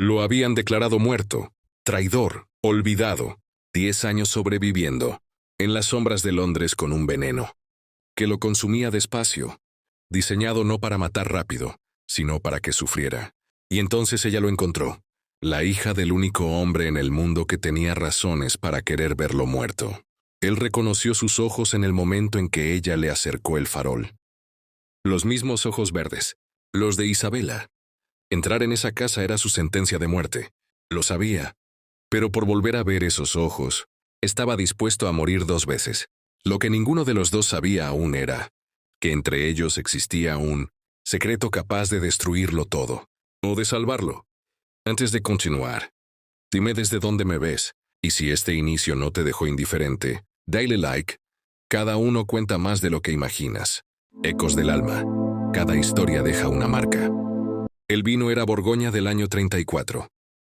Lo habían declarado muerto, traidor, olvidado, 10 años sobreviviendo, en las sombras de Londres con un veneno, que lo consumía despacio, diseñado no para matar rápido, sino para que sufriera. Y entonces ella lo encontró, la hija del único hombre en el mundo que tenía razones para querer verlo muerto. Él reconoció sus ojos en el momento en que ella le acercó el farol. Los mismos ojos verdes, los de Isabela. Entrar en esa casa era su sentencia de muerte. Lo sabía. Pero por volver a ver esos ojos, estaba dispuesto a morir 2 veces. Lo que ninguno de los dos sabía aún era que entre ellos existía un secreto capaz de destruirlo todo, o de salvarlo. Antes de continuar, dime desde dónde me ves, y si este inicio no te dejó indiferente, dale like. Cada uno cuenta más de lo que imaginas. Ecos del alma. Cada historia deja una marca. El vino era Borgoña del año 34.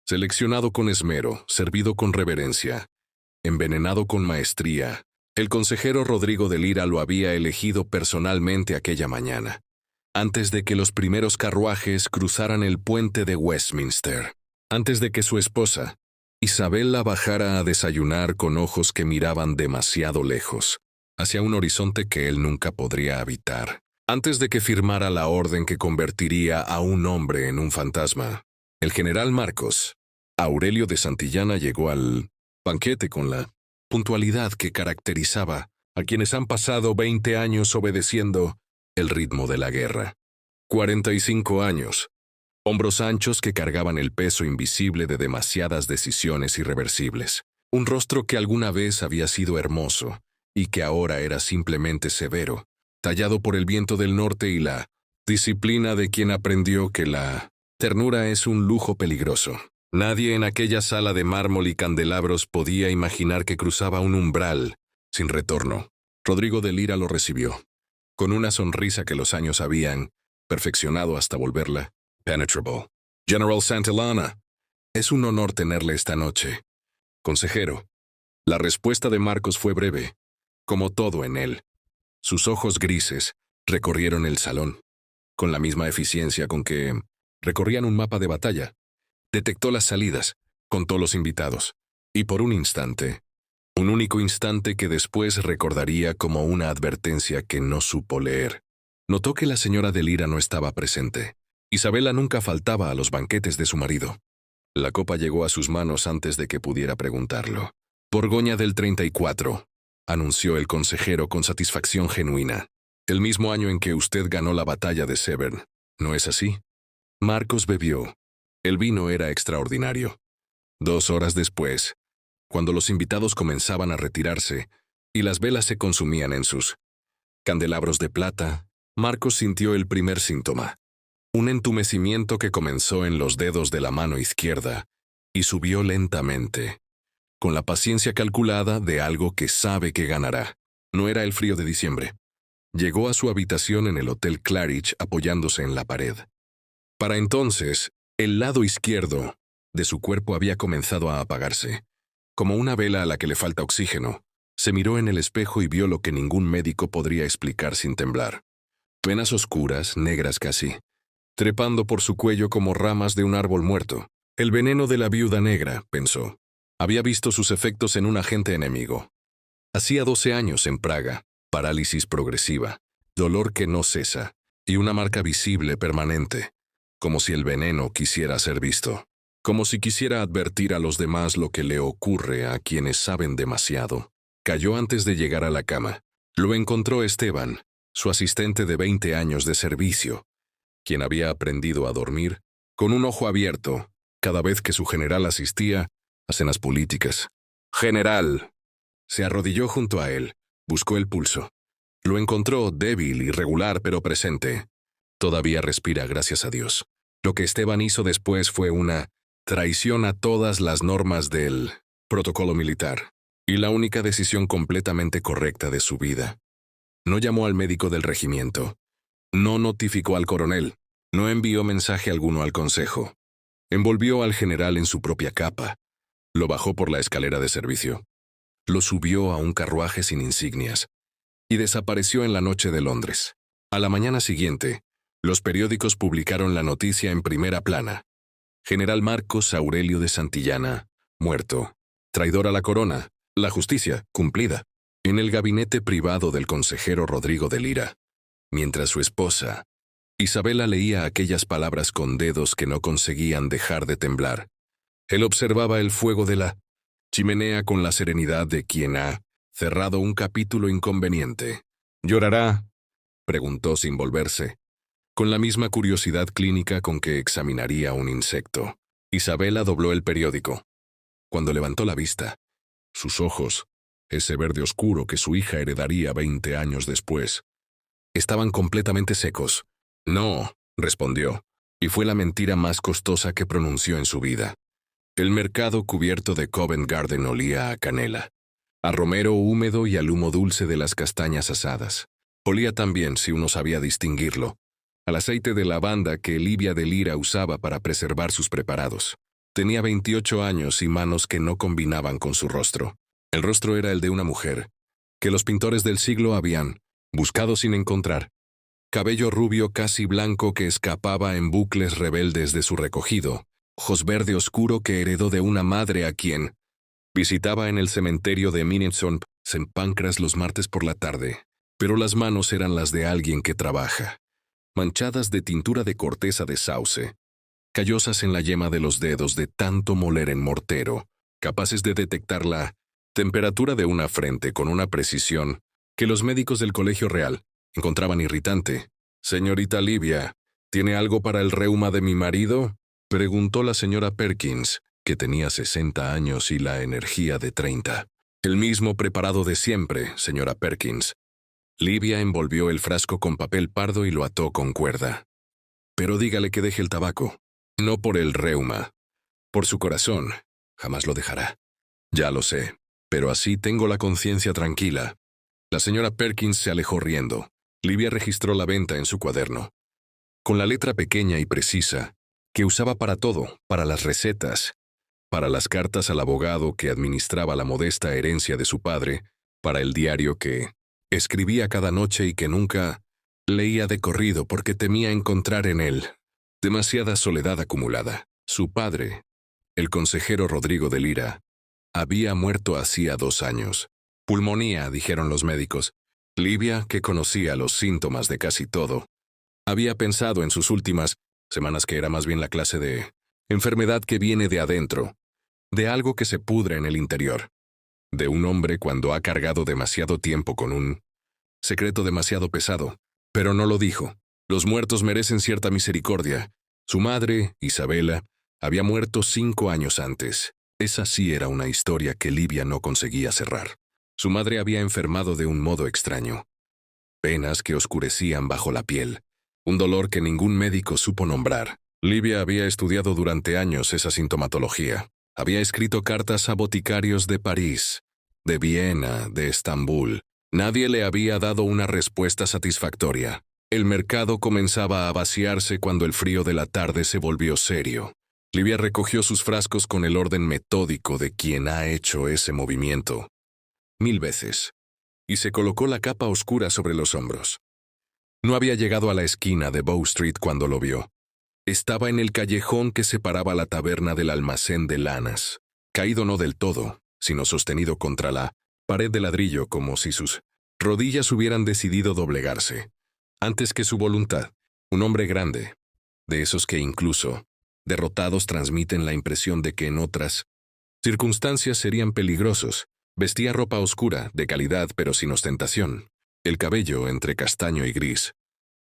Seleccionado con esmero, servido con reverencia, envenenado con maestría. El consejero Rodrigo de Lira lo había elegido personalmente aquella mañana, antes de que los primeros carruajes cruzaran el puente de Westminster, antes de que su esposa, Isabela, bajara a desayunar con ojos que miraban demasiado lejos, hacia un horizonte que él nunca podría habitar, antes de que firmara la orden que convertiría a un hombre en un fantasma. El general Marcos Aurelio de Santillana llegó al banquete con la puntualidad que caracterizaba a quienes han pasado 20 años obedeciendo el ritmo de la guerra. 45 años, hombros anchos que cargaban el peso invisible de demasiadas decisiones irreversibles. Un rostro que alguna vez había sido hermoso y que ahora era simplemente severo, tallado por el viento del norte y la disciplina de quien aprendió que la ternura es un lujo peligroso. Nadie en aquella sala de mármol y candelabros podía imaginar que cruzaba un umbral sin retorno. Rodrigo de Lira lo recibió, con una sonrisa que los años habían perfeccionado hasta volverla penetrable. General Santillana, es un honor tenerle esta noche. Consejero. La respuesta de Marcos fue breve, como todo en él. Sus ojos grises recorrieron el salón, con la misma eficiencia con que recorrían un mapa de batalla. Detectó las salidas, contó los invitados, y por un instante, un único instante que después recordaría como una advertencia que no supo leer, notó que la señora de Lira no estaba presente. Isabela nunca faltaba a los banquetes de su marido. La copa llegó a sus manos antes de que pudiera preguntarlo. Borgoña del 34, anunció el consejero con satisfacción genuina. El mismo año en que usted ganó la batalla de Severn, ¿no es así? Marcos bebió. El vino era extraordinario. 2 horas después, cuando los invitados comenzaban a retirarse y las velas se consumían en sus candelabros de plata, Marcos sintió el primer síntoma. Un entumecimiento que comenzó en los dedos de la mano izquierda y subió lentamente, con la paciencia calculada de algo que sabe que ganará. No era el frío de diciembre. Llegó a su habitación en el Hotel Claridge apoyándose en la pared. Para entonces, el lado izquierdo de su cuerpo había comenzado a apagarse, como una vela a la que le falta oxígeno. Se miró en el espejo y vio lo que ningún médico podría explicar sin temblar. Venas oscuras, negras casi, trepando por su cuello como ramas de un árbol muerto. El veneno de la viuda negra, pensó. Había visto sus efectos en un agente enemigo. Hacía 12 años en Praga, parálisis progresiva, dolor que no cesa, y una marca visible permanente, como si el veneno quisiera ser visto, como si quisiera advertir a los demás lo que le ocurre a quienes saben demasiado. Cayó antes de llegar a la cama. Lo encontró Esteban, su asistente de 20 años de servicio, quien había aprendido a dormir con un ojo abierto cada vez que su general asistía a cenas políticas. «General». Se arrodilló junto a él, buscó el pulso. Lo encontró débil, irregular, pero presente. Todavía respira, gracias a Dios. Lo que Esteban hizo después fue una traición a todas las normas del protocolo militar, y la única decisión completamente correcta de su vida. No llamó al médico del regimiento. No notificó al coronel. No envió mensaje alguno al consejo. Envolvió al general en su propia capa. Lo bajó por la escalera de servicio. Lo subió a un carruaje sin insignias. Y desapareció en la noche de Londres. A la mañana siguiente, los periódicos publicaron la noticia en primera plana. General Marcos Aurelio de Santillana, muerto. Traidor a la corona. La justicia, cumplida. En el gabinete privado del consejero Rodrigo de Lira, mientras su esposa, Isabela, leía aquellas palabras con dedos que no conseguían dejar de temblar. Él observaba el fuego de la chimenea con la serenidad de quien ha cerrado un capítulo inconveniente. ¿Llorará?, preguntó sin volverse, con la misma curiosidad clínica con que examinaría un insecto. Isabela dobló el periódico. Cuando levantó la vista, sus ojos, ese verde oscuro que su hija heredaría 20 años después, estaban completamente secos. No, respondió, y fue la mentira más costosa que pronunció en su vida. El mercado cubierto de Covent Garden olía a canela, a romero húmedo y al humo dulce de las castañas asadas. Olía también, si uno sabía distinguirlo, al aceite de lavanda que Livia de Lira usaba para preservar sus preparados. Tenía 28 años y manos que no combinaban con su rostro. El rostro era el de una mujer, que los pintores del siglo habían buscado sin encontrar. Cabello rubio casi blanco que escapaba en bucles rebeldes de su recogido, ojos verde oscuro que heredó de una madre a quien visitaba en el cementerio de Minneson, St. Pancras los martes por la tarde, pero las manos eran las de alguien que trabaja, manchadas de tintura de corteza de sauce, callosas en la yema de los dedos de tanto moler en mortero, capaces de detectar la temperatura de una frente con una precisión que los médicos del Colegio Real encontraban irritante. «Señorita Livia, ¿tiene algo para el reuma de mi marido?», preguntó la señora Perkins, que tenía 60 años y la energía de 30. «El mismo preparado de siempre, señora Perkins». Livia envolvió el frasco con papel pardo y lo ató con cuerda. «Pero dígale que deje el tabaco. No por el reuma. Por su corazón. Jamás lo dejará». «Ya lo sé, pero así tengo la conciencia tranquila». La señora Perkins se alejó riendo. Livia registró la venta en su cuaderno. Con la letra pequeña y precisa, que usaba para todo, para las recetas, para las cartas al abogado que administraba la modesta herencia de su padre, para el diario que escribía cada noche y que nunca leía de corrido porque temía encontrar en él demasiada soledad acumulada. Su padre, el consejero Rodrigo de Lira, había muerto hacía 2 años. Pulmonía, dijeron los médicos. Livia, que conocía los síntomas de casi todo, había pensado en sus últimas semanas que era más bien la clase de enfermedad que viene de adentro, de algo que se pudre en el interior, de un hombre cuando ha cargado demasiado tiempo con un secreto demasiado pesado. Pero no lo dijo. Los muertos merecen cierta misericordia. Su madre, Isabela, había muerto 5 años antes. Esa sí era una historia que Livia no conseguía cerrar. Su madre había enfermado de un modo extraño. Penas que oscurecían bajo la piel. Un dolor que ningún médico supo nombrar. Livia había estudiado durante años esa sintomatología. Había escrito cartas a boticarios de París, de Viena, de Estambul. Nadie le había dado una respuesta satisfactoria. El mercado comenzaba a vaciarse cuando el frío de la tarde se volvió serio. Livia recogió sus frascos con el orden metódico de quien ha hecho ese movimiento 1000 veces, y se colocó la capa oscura sobre los hombros. No había llegado a la esquina de Bow Street cuando lo vio. Estaba en el callejón que separaba la taberna del almacén de lanas, caído no del todo, sino sostenido contra la pared de ladrillo como si sus rodillas hubieran decidido doblegarse. Antes que su voluntad, un hombre grande, de esos que incluso, derrotados, transmiten la impresión de que en otras circunstancias serían peligrosos. Vestía ropa oscura, de calidad pero sin ostentación. El cabello, entre castaño y gris,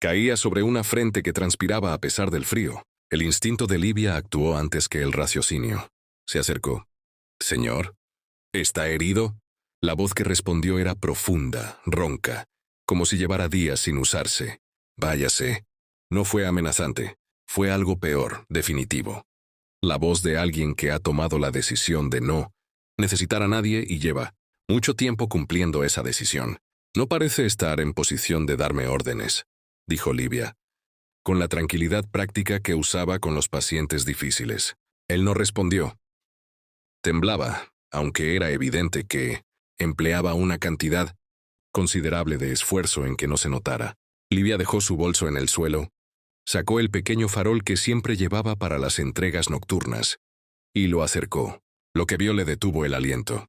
caía sobre una frente que transpiraba a pesar del frío. El instinto de Livia actuó antes que el raciocinio. Se acercó. «Señor, ¿está herido?». La voz que respondió era profunda, ronca, como si llevara días sin usarse. «Váyase». No fue amenazante. Fue algo peor, definitivo. La voz de alguien que ha tomado la decisión de no necesitar a nadie y lleva mucho tiempo cumpliendo esa decisión. «No parece estar en posición de darme órdenes», dijo Livia, con la tranquilidad práctica que usaba con los pacientes difíciles. Él no respondió. Temblaba, aunque era evidente que empleaba una cantidad considerable de esfuerzo en que no se notara. Livia dejó su bolso en el suelo Sacó el pequeño farol que siempre llevaba para las entregas nocturnas y lo acercó. Lo que vio le detuvo el aliento.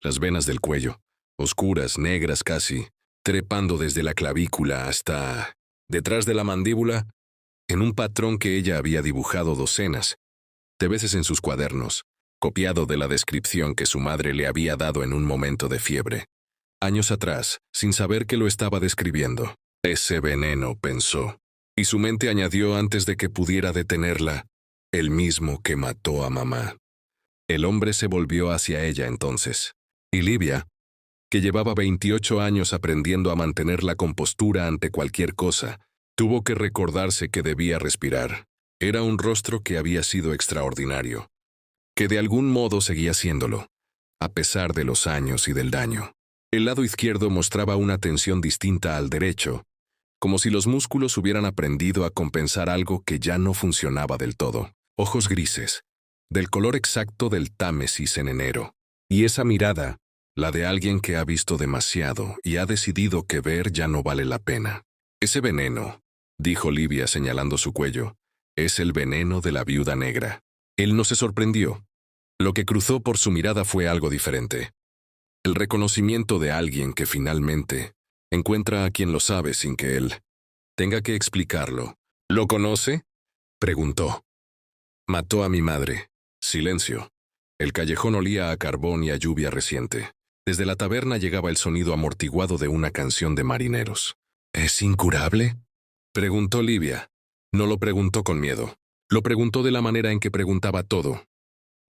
Las venas del cuello, oscuras, negras casi, trepando desde la clavícula hasta detrás de la mandíbula, en un patrón que ella había dibujado docenas de veces en sus cuadernos, copiado de la descripción que su madre le había dado en un momento de fiebre. Años atrás, sin saber que lo estaba describiendo. Ese veneno, pensó, y su mente añadió antes de que pudiera detenerla, el mismo que mató a mamá. El hombre se volvió hacia ella entonces, y Livia, que llevaba 28 años aprendiendo a mantener la compostura ante cualquier cosa, tuvo que recordarse que debía respirar. Era un rostro que había sido extraordinario, que de algún modo seguía siéndolo, a pesar de los años y del daño. El lado izquierdo mostraba una tensión distinta al derecho, como si los músculos hubieran aprendido a compensar algo que ya no funcionaba del todo. Ojos grises, del color exacto del Támesis en enero. Y esa mirada, la de alguien que ha visto demasiado y ha decidido que ver ya no vale la pena. Ese veneno, dijo Livia señalando su cuello, es el veneno de la viuda negra. Él no se sorprendió. Lo que cruzó por su mirada fue algo diferente. El reconocimiento de alguien que finalmente encuentra a quien lo sabe sin que él tenga que explicarlo. ¿Lo conoce?, preguntó. Mató a mi madre. Silencio. El callejón olía a carbón y a lluvia reciente. Desde la taberna llegaba el sonido amortiguado de una canción de marineros. ¿Es incurable?, preguntó Livia. No lo preguntó con miedo. Lo preguntó de la manera en que preguntaba todo,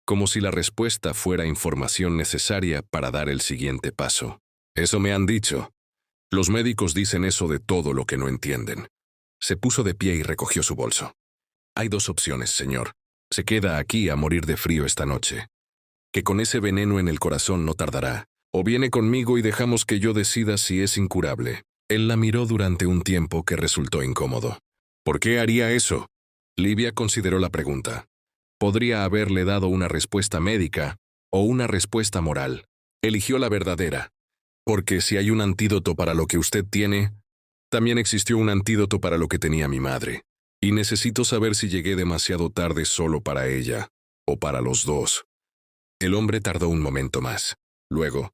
como si la respuesta fuera información necesaria para dar el siguiente paso. Eso me han dicho. Los médicos dicen eso de todo lo que no entienden. Se puso de pie y recogió su bolso. Hay dos opciones, señor. Se queda aquí a morir de frío esta noche, que con ese veneno en el corazón no tardará, o viene conmigo y dejamos que yo decida si es incurable. Él la miró durante un tiempo que resultó incómodo. ¿Por qué haría eso? Livia consideró la pregunta. Podría haberle dado una respuesta médica o una respuesta moral. Eligió la verdadera. Porque si hay un antídoto para lo que usted tiene, también existió un antídoto para lo que tenía mi madre. Y necesito saber si llegué demasiado tarde solo para ella, o para los dos. El hombre tardó un momento más. Luego,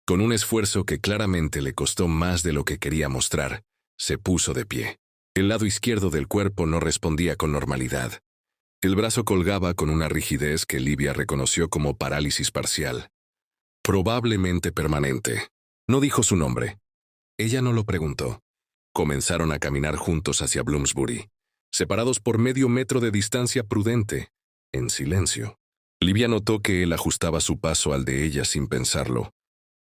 con un esfuerzo que claramente le costó más de lo que quería mostrar, se puso de pie. El lado izquierdo del cuerpo no respondía con normalidad. El brazo colgaba con una rigidez que Livia reconoció como parálisis parcial. Probablemente permanente. No dijo su nombre. Ella no lo preguntó. Comenzaron a caminar juntos hacia Bloomsbury, separados por medio metro de distancia prudente, en silencio. Livia notó que él ajustaba su paso al de ella sin pensarlo,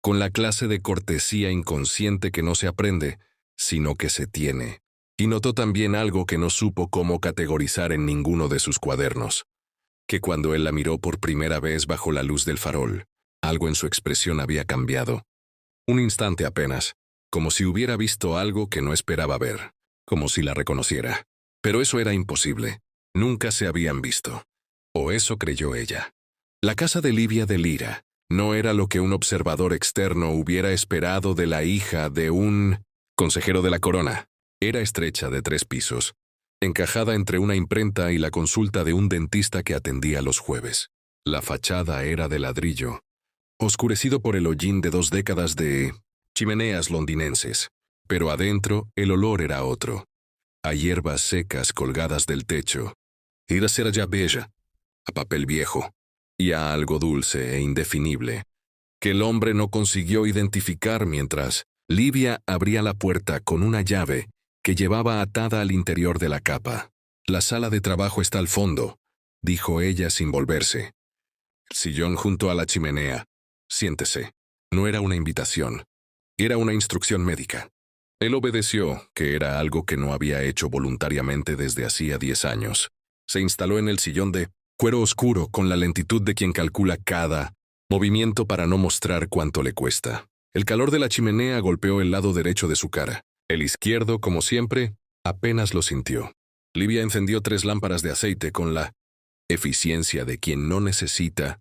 con la clase de cortesía inconsciente que no se aprende, sino que se tiene. Y notó también algo que no supo cómo categorizar en ninguno de sus cuadernos, que cuando él la miró por primera vez bajo la luz del farol, algo en su expresión había cambiado. Un instante apenas, como si hubiera visto algo que no esperaba ver, como si la reconociera. Pero eso era imposible. Nunca se habían visto. O eso creyó ella. La casa de Livia de Lira no era lo que un observador externo hubiera esperado de la hija de un consejero de la corona. Era estrecha de 3 pisos, encajada entre una imprenta y la consulta de un dentista que atendía los jueves. La fachada era de ladrillo, oscurecido por el hollín de 2 décadas de chimeneas londinenses, pero adentro el olor era otro, a hierbas secas colgadas del techo, y la cera ya bella, a papel viejo, y a algo dulce e indefinible, que el hombre no consiguió identificar mientras Livia abría la puerta con una llave que llevaba atada al interior de la capa. La sala de trabajo está al fondo, dijo ella sin volverse. El sillón junto a la chimenea. Siéntese. No era una invitación. Era una instrucción médica. Él obedeció, que era algo que no había hecho voluntariamente desde hacía 10 años. Se instaló en el sillón de cuero oscuro con la lentitud de quien calcula cada movimiento para no mostrar cuánto le cuesta. El calor de la chimenea golpeó el lado derecho de su cara. El izquierdo, como siempre, apenas lo sintió. Livia encendió 3 lámparas de aceite con la eficiencia de quien no necesita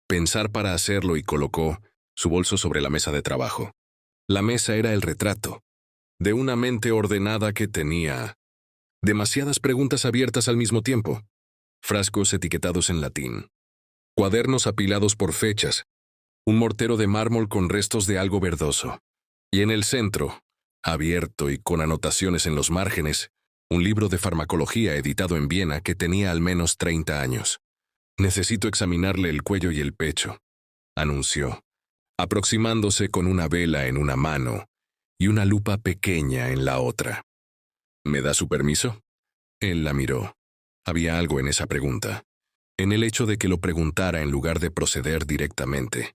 pensar para hacerlo y colocó su bolso sobre la mesa de trabajo. La mesa era el retrato de una mente ordenada que tenía Demasiadas preguntas abiertas al mismo tiempo. Frascos etiquetados en latín. Cuadernos apilados por fechas. Un mortero de mármol con restos de algo verdoso. Y en el centro, abierto y con anotaciones en los márgenes, un libro de farmacología editado en Viena que tenía al menos 30 años. Necesito examinarle el cuello y el pecho, anunció, aproximándose con una vela en una mano y una lupa pequeña en la otra. ¿Me da su permiso? Él la miró. Había algo en esa pregunta, en el hecho de que lo preguntara en lugar de proceder directamente,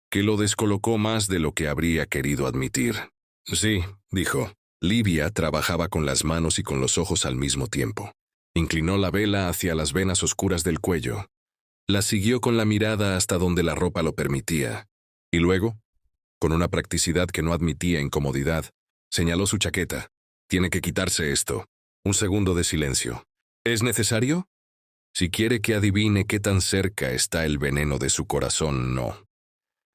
que lo descolocó más de lo que habría querido admitir. Sí, dijo. Livia trabajaba con las manos y con los ojos al mismo tiempo. Inclinó la vela hacia las venas oscuras del cuello. La siguió con la mirada hasta donde la ropa lo permitía. Y luego, con una practicidad que no admitía incomodidad, señaló su chaqueta. Tiene que quitarse esto. Un segundo de silencio. ¿Es necesario? Si quiere que adivine qué tan cerca está el veneno de su corazón, no.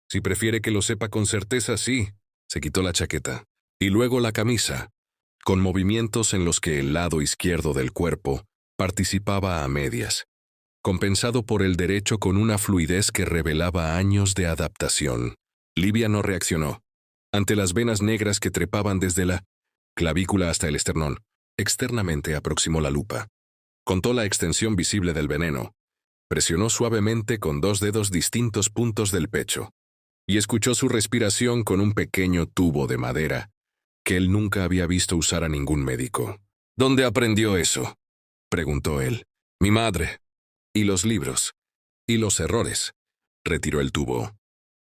Si prefiere que lo sepa con certeza, sí. Se quitó la chaqueta. Y luego la camisa, con movimientos en los que el lado izquierdo del cuerpo participaba a medias, compensado por el derecho con una fluidez que revelaba años de adaptación. Livia no reaccionó. Ante las venas negras que trepaban desde la clavícula hasta el esternón, externamente aproximó la lupa. Contó la extensión visible del veneno. Presionó suavemente con 2 dedos distintos puntos del pecho. Y escuchó su respiración con un pequeño tubo de madera que él nunca había visto usar a ningún médico. ¿Dónde aprendió eso?, preguntó él. Mi madre. ¿Y los libros? ¿Y los errores? Retiró el tubo.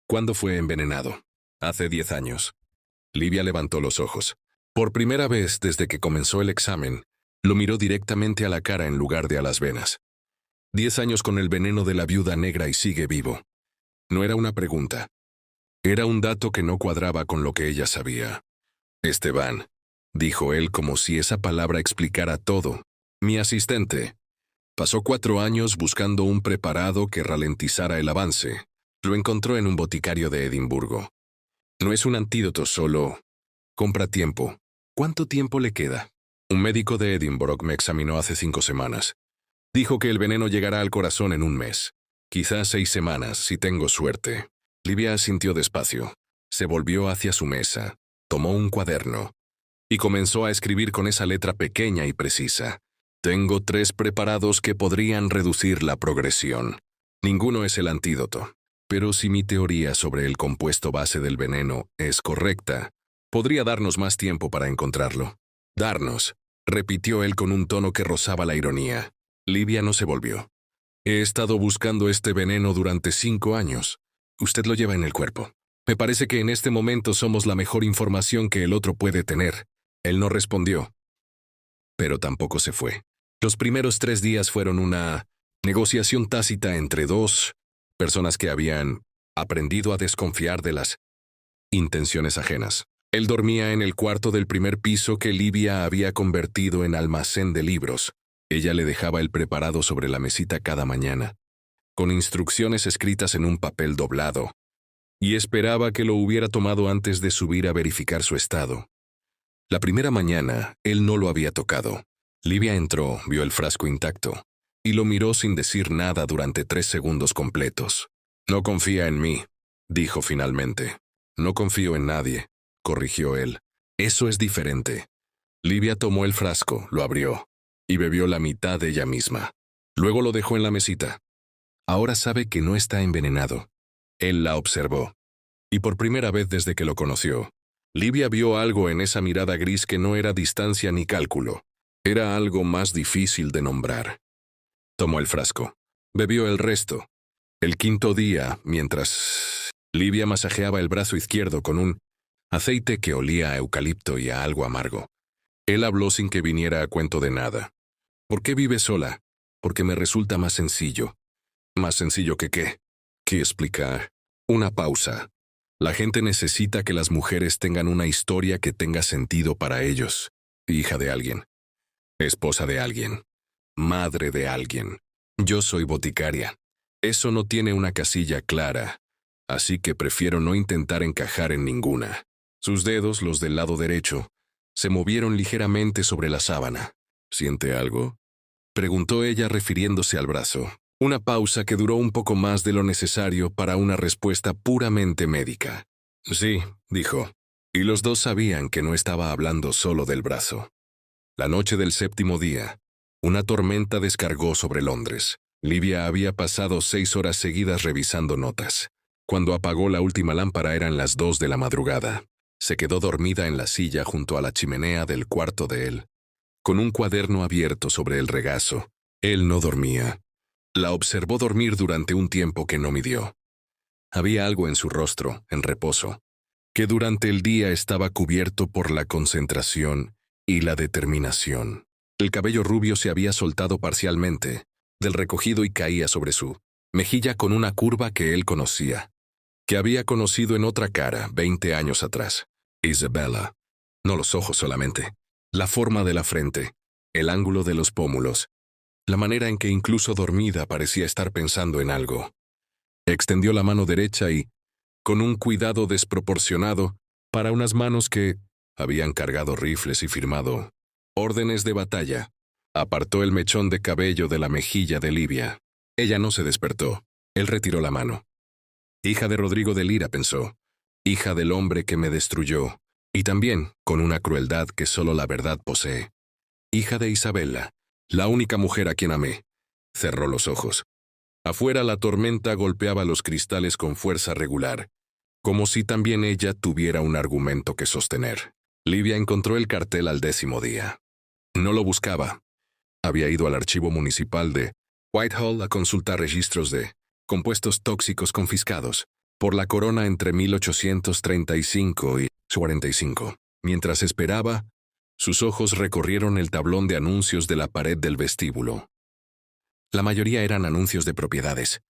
¿Cuándo fue envenenado? Hace 10 años. Livia levantó los ojos. Por primera vez desde que comenzó el examen, lo miró directamente a la cara en lugar de a las venas. 10 años con el veneno de la viuda negra y sigue vivo. No era una pregunta. Era un dato que no cuadraba con lo que ella sabía. Esteban, dijo él como si esa palabra explicara todo. Mi asistente. Pasó 4 años buscando un preparado que ralentizara el avance. Lo encontró en un boticario de Edimburgo. No es un antídoto, solo compra tiempo. ¿Cuánto tiempo le queda? Un médico de Edimburgo me examinó hace 5 semanas. Dijo que el veneno llegará al corazón en un mes. Quizás 6 semanas, si tengo suerte. Livia asintió despacio. Se volvió hacia su mesa. Tomó un cuaderno y comenzó a escribir con esa letra pequeña y precisa. Tengo 3 preparados que podrían reducir la progresión. Ninguno es el antídoto. Pero si mi teoría sobre el compuesto base del veneno es correcta, podría darnos más tiempo para encontrarlo. Darnos, repitió él con un tono que rozaba la ironía. Livia no se volvió. He estado buscando este veneno durante 5 años. Usted lo lleva en el cuerpo. Me parece que en este momento somos la mejor información que el otro puede tener. Él no respondió. Pero tampoco se fue. Los primeros 3 días fueron una negociación tácita entre 2 personas que habían aprendido a desconfiar de las intenciones ajenas. Él dormía en el cuarto del primer piso que Livia había convertido en almacén de libros. Ella le dejaba el preparado sobre la mesita cada mañana, con instrucciones escritas en un papel doblado, y esperaba que lo hubiera tomado antes de subir a verificar su estado. La primera mañana, él no lo había tocado. Livia entró, vio el frasco intacto, y lo miró sin decir nada durante 3 segundos completos. No confía en mí, dijo finalmente. No confío en nadie, corrigió él. Eso es diferente. Livia tomó el frasco, lo abrió, y bebió la mitad de ella misma. Luego lo dejó en la mesita. Ahora sabe que no está envenenado. Él la observó. Y por primera vez desde que lo conoció, Livia vio algo en esa mirada gris que no era distancia ni cálculo. Era algo más difícil de nombrar. Tomó el frasco. Bebió el resto. El 5.º día, mientras Livia masajeaba el brazo izquierdo con un aceite que olía a eucalipto y a algo amargo, él habló sin que viniera a cuento de nada. ¿Por qué vive sola? Porque me resulta más sencillo. ¿Más sencillo que qué? ¿Qué explicar? Una pausa. La gente necesita que las mujeres tengan una historia que tenga sentido para ellos. Hija de alguien. Esposa de alguien. Madre de alguien. Yo soy boticaria. Eso no tiene una casilla clara, así que prefiero no intentar encajar en ninguna. Sus dedos, los del lado derecho, se movieron ligeramente sobre la sábana. ¿Siente algo?, preguntó ella refiriéndose al brazo. Una pausa que duró un poco más de lo necesario para una respuesta puramente médica. Sí, dijo. Y los dos sabían que no estaba hablando solo del brazo. La noche del séptimo día, una tormenta descargó sobre Londres. Livia había pasado 6 horas seguidas revisando notas. Cuando apagó la última lámpara eran las 2 de la madrugada. Se quedó dormida en la silla junto a la chimenea del cuarto de él, con un cuaderno abierto sobre el regazo. Él no dormía. La observó dormir durante un tiempo que no midió. Había algo en su rostro, en reposo, que durante el día estaba cubierto por la concentración y la determinación. El cabello rubio se había soltado parcialmente del recogido y caía sobre su mejilla con una curva que él conocía, que había conocido en otra cara 20 años atrás. Isabella. No los ojos solamente. La forma de la frente, el ángulo de los pómulos, la manera en que incluso dormida parecía estar pensando en algo. Extendió la mano derecha y, con un cuidado desproporcionado, para unas manos que habían cargado rifles y firmado órdenes de batalla, apartó el mechón de cabello de la mejilla de Livia. Ella no se despertó. Él retiró la mano. Hija de Rodrigo de Lira, pensó. Hija del hombre que me destruyó, y también con una crueldad que solo la verdad posee. Hija de Isabella, la única mujer a quien amé. Cerró los ojos. Afuera la tormenta golpeaba los cristales con fuerza regular, como si también ella tuviera un argumento que sostener. Livia encontró el cartel al 10º día. No lo buscaba. Había ido al archivo municipal de Whitehall a consultar registros de compuestos tóxicos confiscados por la corona entre 1835 y 45. Mientras esperaba, sus ojos recorrieron el tablón de anuncios de la pared del vestíbulo. La mayoría eran anuncios de propiedades,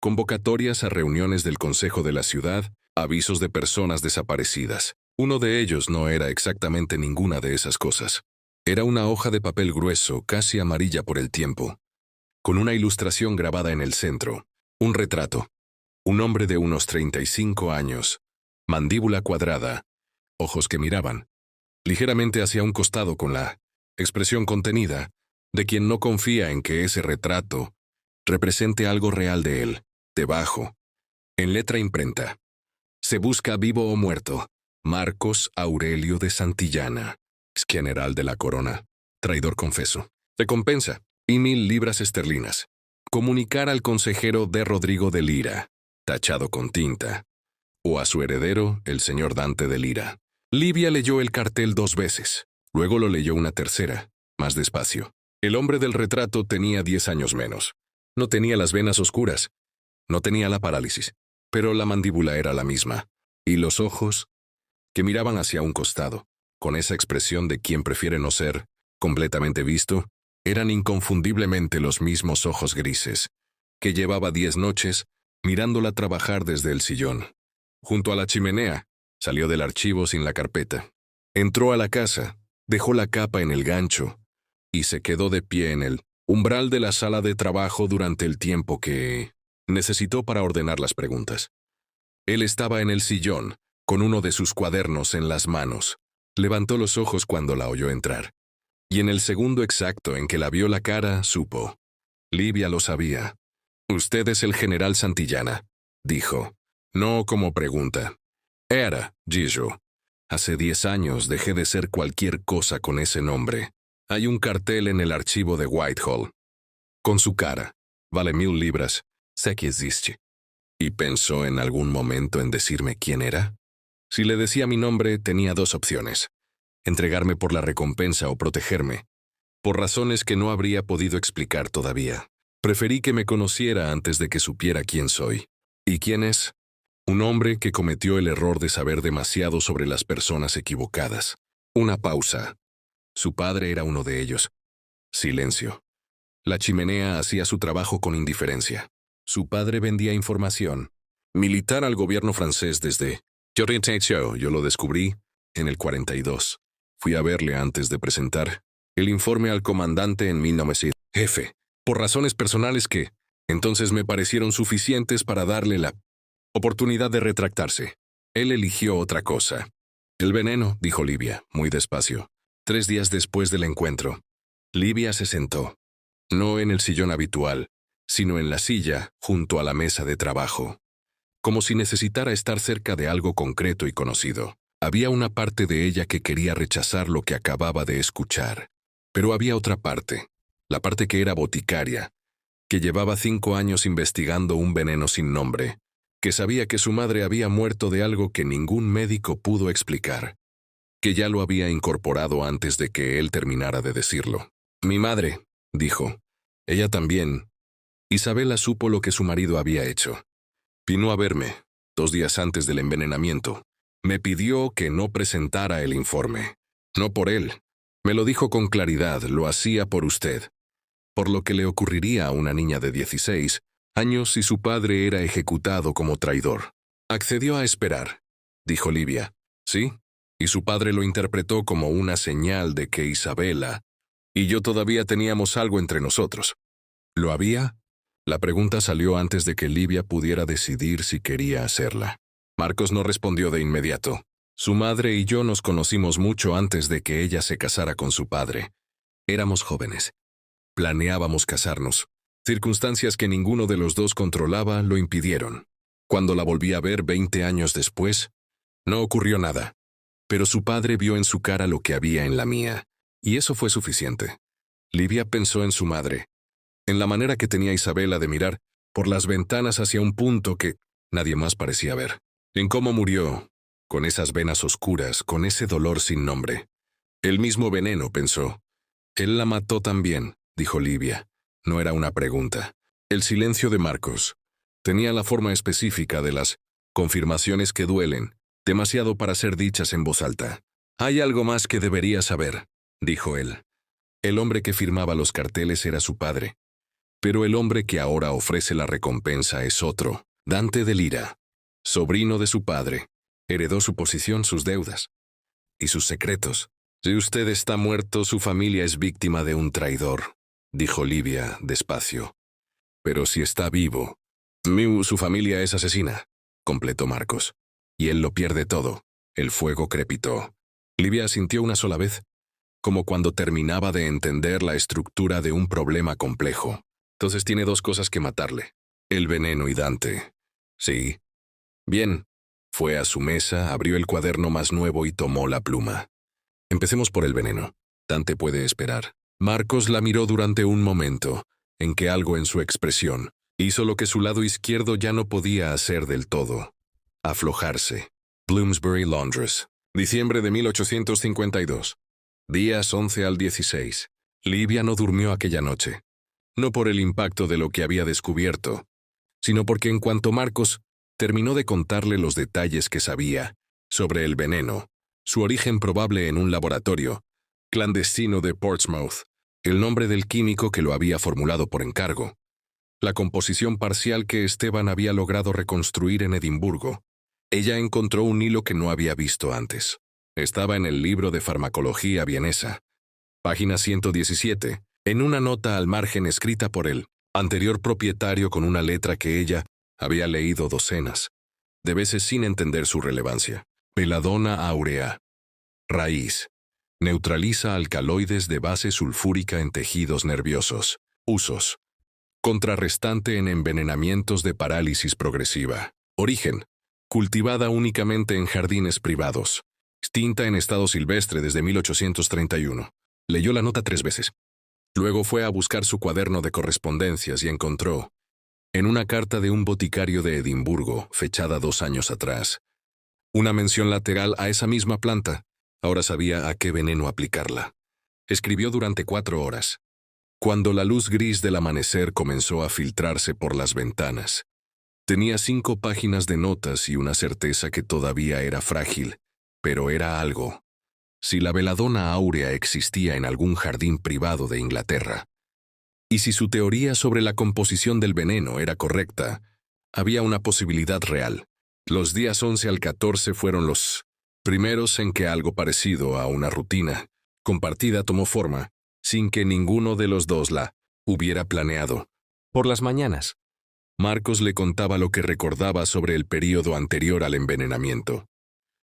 convocatorias a reuniones del consejo de la ciudad, avisos de personas desaparecidas. Uno de ellos no era exactamente ninguna de esas cosas. Era una hoja de papel grueso, casi amarilla por el tiempo, con una ilustración grabada en el centro. Un retrato. Un hombre de unos 35 años, mandíbula cuadrada, ojos que miraban ligeramente hacia un costado con la expresión contenida de quien no confía en que ese retrato represente algo real de él. Debajo, en letra imprenta: se busca vivo o muerto, Marcos Aurelio de Santillana, ex general de la corona, traidor confeso. Recompensa: 1.000 libras esterlinas. Comunicar al consejero de Rodrigo de Lira, tachado con tinta, o a su heredero, el señor Dante de Lira. Livia leyó el cartel 2 veces, luego lo leyó una tercera, más despacio. El hombre del retrato tenía 10 años menos. No tenía las venas oscuras, no tenía la parálisis, pero la mandíbula era la misma, y los ojos, que miraban hacia un costado, con esa expresión de quien prefiere no ser completamente visto, eran inconfundiblemente los mismos ojos grises, que llevaba 10 noches mirándola trabajar desde el sillón. Junto a la chimenea, salió del archivo sin la carpeta. Entró a la casa, dejó la capa en el gancho y se quedó de pie en el umbral de la sala de trabajo durante el tiempo que necesitó para ordenar las preguntas. Él estaba en el sillón, con uno de sus cuadernos en las manos. Levantó los ojos cuando la oyó entrar. Y en el segundo exacto en que la vio la cara, supo. Livia lo sabía. «Usted es el general Santillana», dijo. No como pregunta. Era, Gillo. Hace 10 años dejé de ser cualquier cosa con ese nombre. Hay un cartel en el archivo de Whitehall. Con su cara. Vale 1.000 libras. Sé que existe. ¿Y pensó en algún momento en decirme quién era? Si le decía mi nombre, tenía 2 opciones: entregarme por la recompensa o protegerme, por razones que no habría podido explicar todavía. Preferí que me conociera antes de que supiera quién soy. ¿Y quién es? Un hombre que cometió el error de saber demasiado sobre las personas equivocadas. Una pausa. Su padre era uno de ellos. Silencio. La chimenea hacía su trabajo con indiferencia. Su padre vendía información militar al gobierno francés desde Orientation. Yo lo descubrí en el 42. Fui a verle antes de presentar el informe al comandante en 1900. Jefe, por razones personales que entonces me parecieron suficientes para darle la oportunidad de retractarse. Él eligió otra cosa. El veneno, dijo Livia, muy despacio. 3 días después del encuentro, Livia se sentó. No en el sillón habitual, sino en la silla junto a la mesa de trabajo. Como si necesitara estar cerca de algo concreto y conocido. Había una parte de ella que quería rechazar lo que acababa de escuchar. Pero había otra parte, la parte que era boticaria, que llevaba 5 años investigando un veneno sin nombre, que sabía que su madre había muerto de algo que ningún médico pudo explicar, que ya lo había incorporado antes de que él terminara de decirlo. Mi madre, dijo. Ella también. Isabela supo lo que su marido había hecho. Vino a verme, 2 días antes del envenenamiento. Me pidió que no presentara el informe. No por él. Me lo dijo con claridad, lo hacía por usted. Por lo que le ocurriría a una niña de 16 años si su padre era ejecutado como traidor. Accedió a esperar, dijo Livia. Sí, y su padre lo interpretó como una señal de que Isabela y yo todavía teníamos algo entre nosotros. ¿Lo había? La pregunta salió antes de que Livia pudiera decidir si quería hacerla. Marcos no respondió de inmediato. Su madre y yo nos conocimos mucho antes de que ella se casara con su padre. Éramos jóvenes. Planeábamos casarnos. Circunstancias que ninguno de los dos controlaba lo impidieron. Cuando la volví a ver 20 años después, no ocurrió nada. Pero su padre vio en su cara lo que había en la mía, y eso fue suficiente. Livia pensó en su madre, en la manera que tenía Isabela de mirar por las ventanas hacia un punto que nadie más parecía ver. En cómo murió, con esas venas oscuras, con ese dolor sin nombre. El mismo veneno, pensó. Él la mató también, dijo Livia. No era una pregunta. El silencio de Marcos tenía la forma específica de las confirmaciones que duelen, demasiado para ser dichas en voz alta. Hay algo más que debería saber, dijo él. El hombre que firmaba los carteles era su padre. Pero el hombre que ahora ofrece la recompensa es otro, Dante de Lira. Sobrino de su padre, heredó su posición, sus deudas y sus secretos. Si usted está muerto, su familia es víctima de un traidor, dijo Livia despacio. Pero si está vivo, su familia es asesina, completó Marcos. Y él lo pierde todo. El fuego crepitó. Livia asintió una sola vez, como cuando terminaba de entender la estructura de un problema complejo. Entonces tiene 2 cosas que matarle: el veneno y Dante. Sí. Bien. Fue a su mesa, abrió el cuaderno más nuevo y tomó la pluma. Empecemos por el veneno. Dante puede esperar. Marcos la miró durante un momento, en que algo en su expresión hizo lo que su lado izquierdo ya no podía hacer del todo: aflojarse. Bloomsbury, Londres. Diciembre de 1852. Días 11 al 16. Livia no durmió aquella noche. No por el impacto de lo que había descubierto, sino porque en cuanto Marcos terminó de contarle los detalles que sabía sobre el veneno, su origen probable en un laboratorio clandestino de Portsmouth, el nombre del químico que lo había formulado por encargo, la composición parcial que Esteban había logrado reconstruir en Edimburgo, ella encontró un hilo que no había visto antes. Estaba en el libro de farmacología vienesa, página 117, en una nota al margen escrita por el anterior propietario con una letra que ella había leído docenas de veces sin entender su relevancia. Belladonna aurea. Raíz. Neutraliza alcaloides de base sulfúrica en tejidos nerviosos. Usos. Contrarrestante en envenenamientos de parálisis progresiva. Origen. Cultivada únicamente en jardines privados. Extinta en estado silvestre desde 1831. Leyó la nota 3 veces. Luego fue a buscar su cuaderno de correspondencias y encontró, en una carta de un boticario de Edimburgo, fechada 2 años atrás, una mención lateral a esa misma planta. Ahora sabía a qué veneno aplicarla. Escribió durante 4 horas. Cuando la luz gris del amanecer comenzó a filtrarse por las ventanas, tenía 5 páginas de notas y una certeza que todavía era frágil, pero era algo. Si la Belladonna aurea existía en algún jardín privado de Inglaterra, y si su teoría sobre la composición del veneno era correcta, había una posibilidad real. Los días 11 al 14 fueron los primeros en que algo parecido a una rutina compartida tomó forma, sin que ninguno de los dos la hubiera planeado. Por las mañanas, Marcos le contaba lo que recordaba sobre el período anterior al envenenamiento.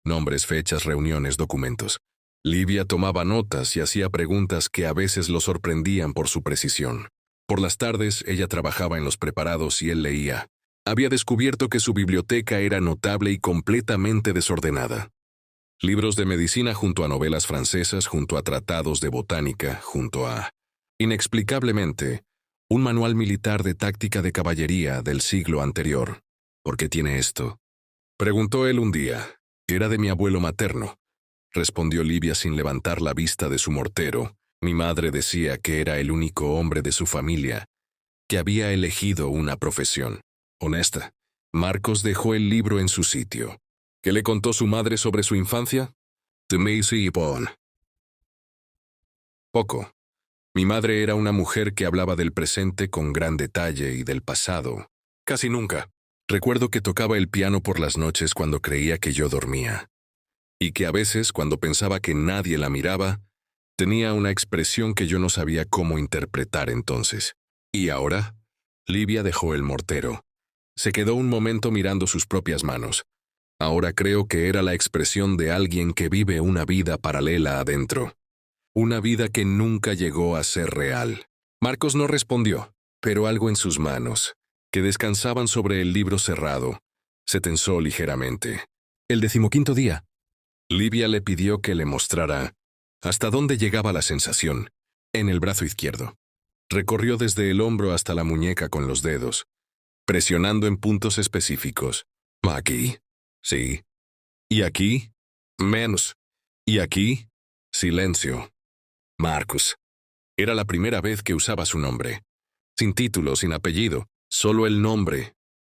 Nombres, fechas, reuniones, documentos. Livia tomaba notas y hacía preguntas que a veces lo sorprendían por su precisión. Por las tardes, ella trabajaba en los preparados y él leía. Había descubierto que su biblioteca era notable y completamente desordenada. Libros de medicina junto a novelas francesas, junto a tratados de botánica, junto a, inexplicablemente, un manual militar de táctica de caballería del siglo anterior. ¿Por qué tiene esto? Preguntó él un día. Era de mi abuelo materno, respondió Livia sin levantar la vista de su mortero. Mi madre decía que era el único hombre de su familia que había elegido una profesión honesta. Marcos dejó el libro en su sitio. ¿Qué le contó su madre sobre su infancia? Poco. Mi madre era una mujer que hablaba del presente con gran detalle y del pasado. Casi nunca. Recuerdo que tocaba el piano por las noches cuando creía que yo dormía. Y que a veces, cuando pensaba que nadie la miraba, tenía una expresión que yo no sabía cómo interpretar entonces. ¿Y ahora? Livia dejó el mortero. Se quedó un momento mirando sus propias manos. Ahora creo que era la expresión de alguien que vive una vida paralela adentro. Una vida que nunca llegó a ser real. Marcos no respondió, pero algo en sus manos, que descansaban sobre el libro cerrado, se tensó ligeramente. El 15º día. Livia le pidió que le mostrara hasta dónde llegaba la sensación, en el brazo izquierdo. Recorrió desde el hombro hasta la muñeca con los dedos, presionando en puntos específicos. ¿Aquí? Sí. ¿Y aquí? Menos. ¿Y aquí? Silencio. Marcus. Era la primera vez que usaba su nombre. Sin título, sin apellido, solo el nombre,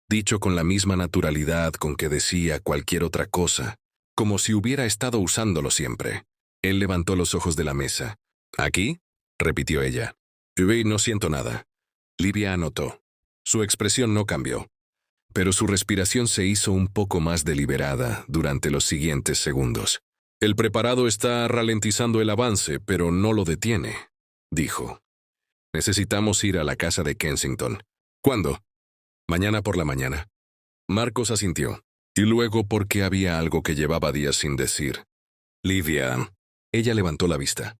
dicho con la misma naturalidad con que decía cualquier otra cosa, como si hubiera estado usándolo siempre. Él levantó los ojos de la mesa. ¿Aquí? Repitió ella. No siento nada. Livia anotó. Su expresión no cambió, pero su respiración se hizo un poco más deliberada durante los siguientes segundos. El preparado está ralentizando el avance, pero no lo detiene, dijo. Necesitamos ir a la casa de Kensington. ¿Cuándo? Mañana por la mañana. Marcos asintió, y luego porque había algo que llevaba días sin decir. Livia. Ella levantó la vista.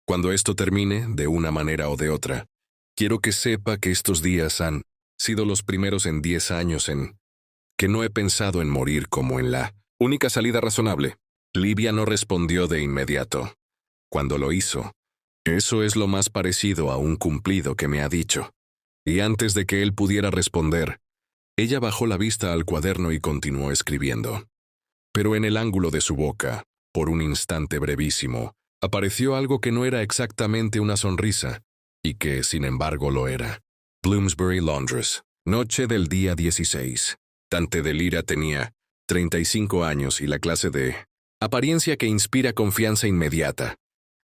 Cuando esto termine, de una manera o de otra, quiero que sepa que estos días han sido los primeros en 10 años en que no he pensado en morir como en la única salida razonable. Livia no respondió de inmediato. Cuando lo hizo, eso es lo más parecido a un cumplido que me ha dicho. Y antes de que él pudiera responder, ella bajó la vista al cuaderno y continuó escribiendo. Pero en el ángulo de su boca, por un instante brevísimo, apareció algo que no era exactamente una sonrisa, y que, sin embargo, lo era. Bloomsbury, Londres, noche del día 16. Tante Delira tenía 35 años y la clase de apariencia que inspira confianza inmediata.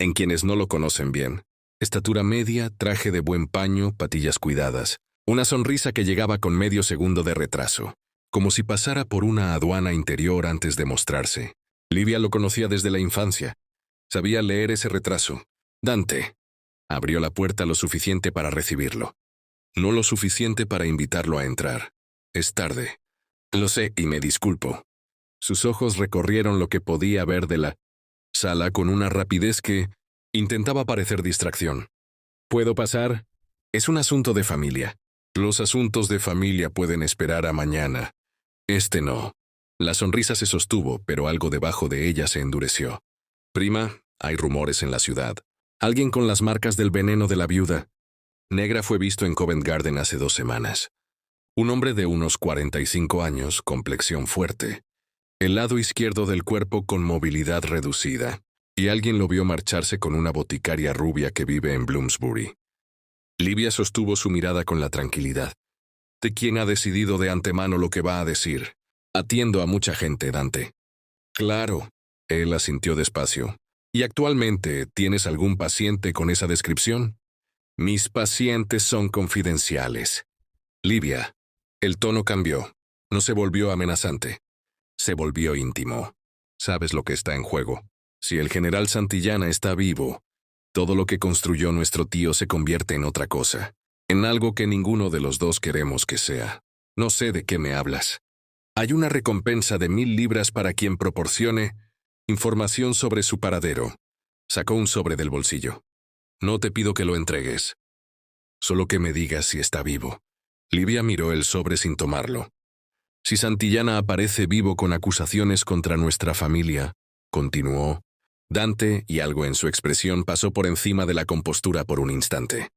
En quienes no lo conocen bien, estatura media, traje de buen paño, patillas cuidadas, una sonrisa que llegaba con medio segundo de retraso, como si pasara por una aduana interior antes de mostrarse. Livia lo conocía desde la infancia. Sabía leer ese retraso. Dante abrió la puerta lo suficiente para recibirlo. No lo suficiente para invitarlo a entrar. Es tarde. Lo sé y me disculpo. Sus ojos recorrieron lo que podía ver de la sala con una rapidez que intentaba parecer distracción. ¿Puedo pasar? Es un asunto de familia. Los asuntos de familia pueden esperar a mañana. Este no. La sonrisa se sostuvo, pero algo debajo de ella se endureció. Prima, hay rumores en la ciudad. Alguien con las marcas del veneno de la viuda negra fue visto en Covent Garden hace 2 semanas. Un hombre de unos 45 años, complexión fuerte. El lado izquierdo del cuerpo con movilidad reducida. Y alguien lo vio marcharse con una boticaria rubia que vive en Bloomsbury. Livia sostuvo su mirada con la tranquilidad de quien ha decidido de antemano lo que va a decir. Atiendo a mucha gente, Dante. Claro, él asintió despacio. ¿Y actualmente tienes algún paciente con esa descripción? Mis pacientes son confidenciales. Livia. El tono cambió. No se volvió amenazante. Se volvió íntimo. Sabes lo que está en juego. Si el general Santillana está vivo, todo lo que construyó nuestro tío se convierte en otra cosa. En algo que ninguno de los dos queremos que sea. No sé de qué me hablas. Hay una recompensa de 1000 libras para quien proporcione Información sobre su paradero. Sacó un sobre del bolsillo. No te pido que lo entregues. Solo que me digas si está vivo. Livia miró el sobre sin tomarlo. Si Santillana aparece vivo con acusaciones contra nuestra familia, continuó. Dante, y algo en su expresión pasó por encima de la compostura por un instante.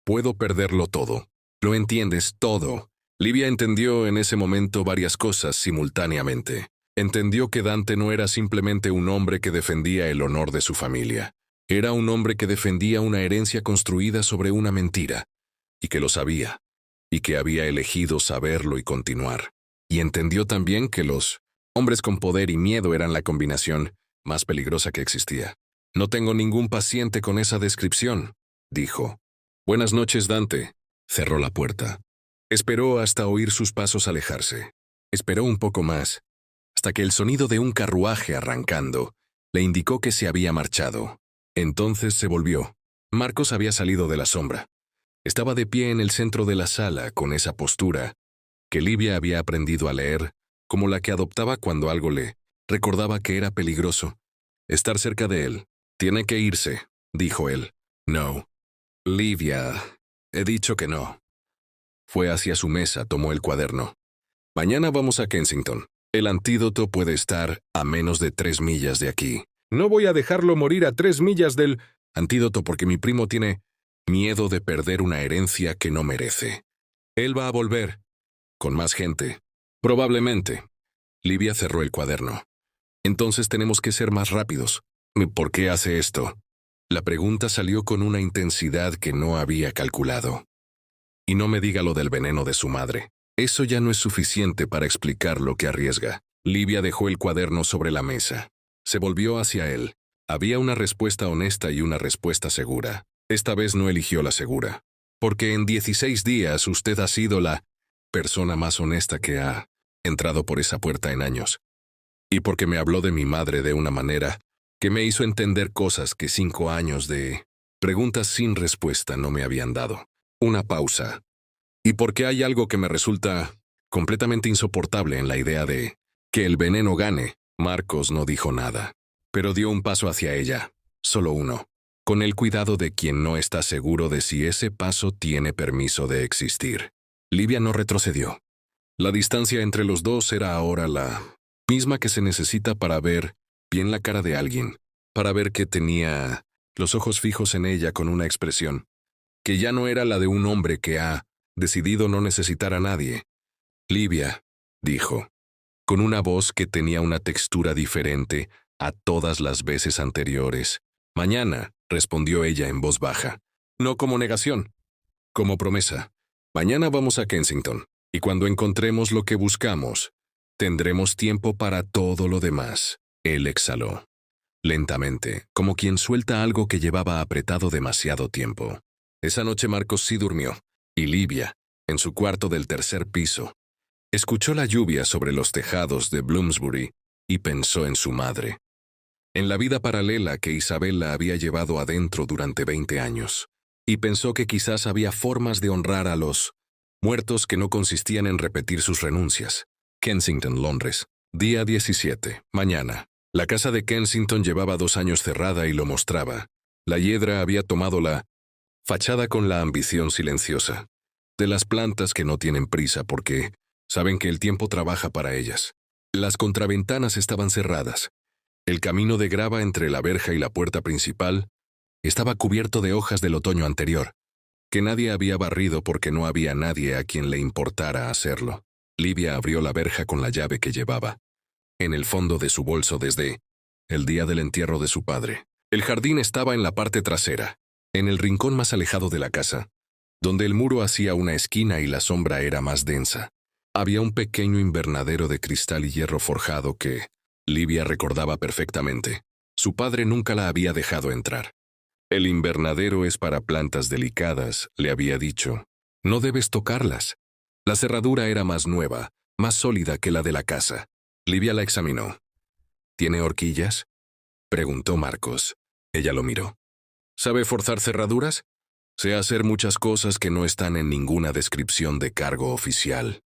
Puedo perderlo todo. ¿Lo entiendes? Todo. Livia entendió en ese momento varias cosas simultáneamente. Entendió que Dante no era simplemente un hombre que defendía el honor de su familia. Era un hombre que defendía una herencia construida sobre una mentira, y que lo sabía, y que había elegido saberlo y continuar. Y entendió también que los hombres con poder y miedo eran la combinación más peligrosa que existía. No tengo ningún paciente con esa descripción, dijo. Buenas noches, Dante. Cerró la puerta. Esperó hasta oír sus pasos alejarse. Esperó un poco más, hasta que el sonido de un carruaje arrancando le indicó que se había marchado. Entonces se volvió. Marcos había salido de la sombra. Estaba de pie en el centro de la sala con esa postura que Livia había aprendido a leer, como la que adoptaba cuando algo le recordaba que era peligroso. Estar cerca de él. Tiene que irse, dijo él. No. Livia, he dicho que no. Fue hacia su mesa, tomó el cuaderno. Mañana vamos a Kensington. El antídoto puede estar a menos de 3 millas de aquí. No voy a dejarlo morir a 3 millas del antídoto porque mi primo tiene miedo de perder una herencia que no merece. Él va a volver. Con más gente. Probablemente. Livia cerró el cuaderno. Entonces tenemos que ser más rápidos. ¿Por qué hace esto? La pregunta salió con una intensidad que no había calculado. Y no me diga lo del veneno de su madre. Eso ya no es suficiente para explicar lo que arriesga. Livia dejó el cuaderno sobre la mesa. Se volvió hacia él. Había una respuesta honesta y una respuesta segura. Esta vez no eligió la segura. Porque en 16 días usted ha sido la persona más honesta que ha entrado por esa puerta en años. Y porque me habló de mi madre de una manera que me hizo entender cosas que 5 años de preguntas sin respuesta no me habían dado. Una pausa. Y porque hay algo que me resulta completamente insoportable en la idea de que el veneno gane. Marcos no dijo nada, pero dio un paso hacia ella, solo uno, con el cuidado de quien no está seguro de si ese paso tiene permiso de existir. Livia no retrocedió. La distancia entre los dos era ahora la misma que se necesita para ver bien la cara de alguien, para ver que tenía los ojos fijos en ella con una expresión, que ya no era la de un hombre que ha decidido no necesitar a nadie. Livia, dijo, con una voz que tenía una textura diferente a todas las veces anteriores. Mañana, respondió ella en voz baja. No como negación, como promesa. Mañana vamos a Kensington, y cuando encontremos lo que buscamos, tendremos tiempo para todo lo demás. Él exhaló. Lentamente, como quien suelta algo que llevaba apretado demasiado tiempo. Esa noche Marcos sí durmió, y Livia, en su cuarto del 3er piso, escuchó la lluvia sobre los tejados de Bloomsbury y pensó en su madre. En la vida paralela que Isabella había llevado adentro durante 20 años. Y pensó que quizás había formas de honrar a los muertos que no consistían en repetir sus renuncias. Kensington, Londres. Día 17. Mañana. La casa de Kensington llevaba 2 años cerrada y lo mostraba. La hiedra había tomado la fachada con la ambición silenciosa de las plantas que no tienen prisa porque saben que el tiempo trabaja para ellas. Las contraventanas estaban cerradas. El camino de grava entre la verja y la puerta principal estaba cubierto de hojas del otoño anterior, que nadie había barrido porque no había nadie a quien le importara hacerlo. Livia abrió la verja con la llave que llevaba en el fondo de su bolso desde el día del entierro de su padre. El jardín estaba en la parte trasera, en el rincón más alejado de la casa, donde el muro hacía una esquina y la sombra era más densa. Había un pequeño invernadero de cristal y hierro forjado que Livia recordaba perfectamente. Su padre nunca la había dejado entrar. El invernadero es para plantas delicadas, le había dicho. No debes tocarlas. La cerradura era más nueva, más sólida que la de la casa. Livia la examinó. ¿Tiene horquillas?, preguntó Marcos. Ella lo miró. ¿Sabe forzar cerraduras? Sé hacer muchas cosas que no están en ninguna descripción de cargo oficial.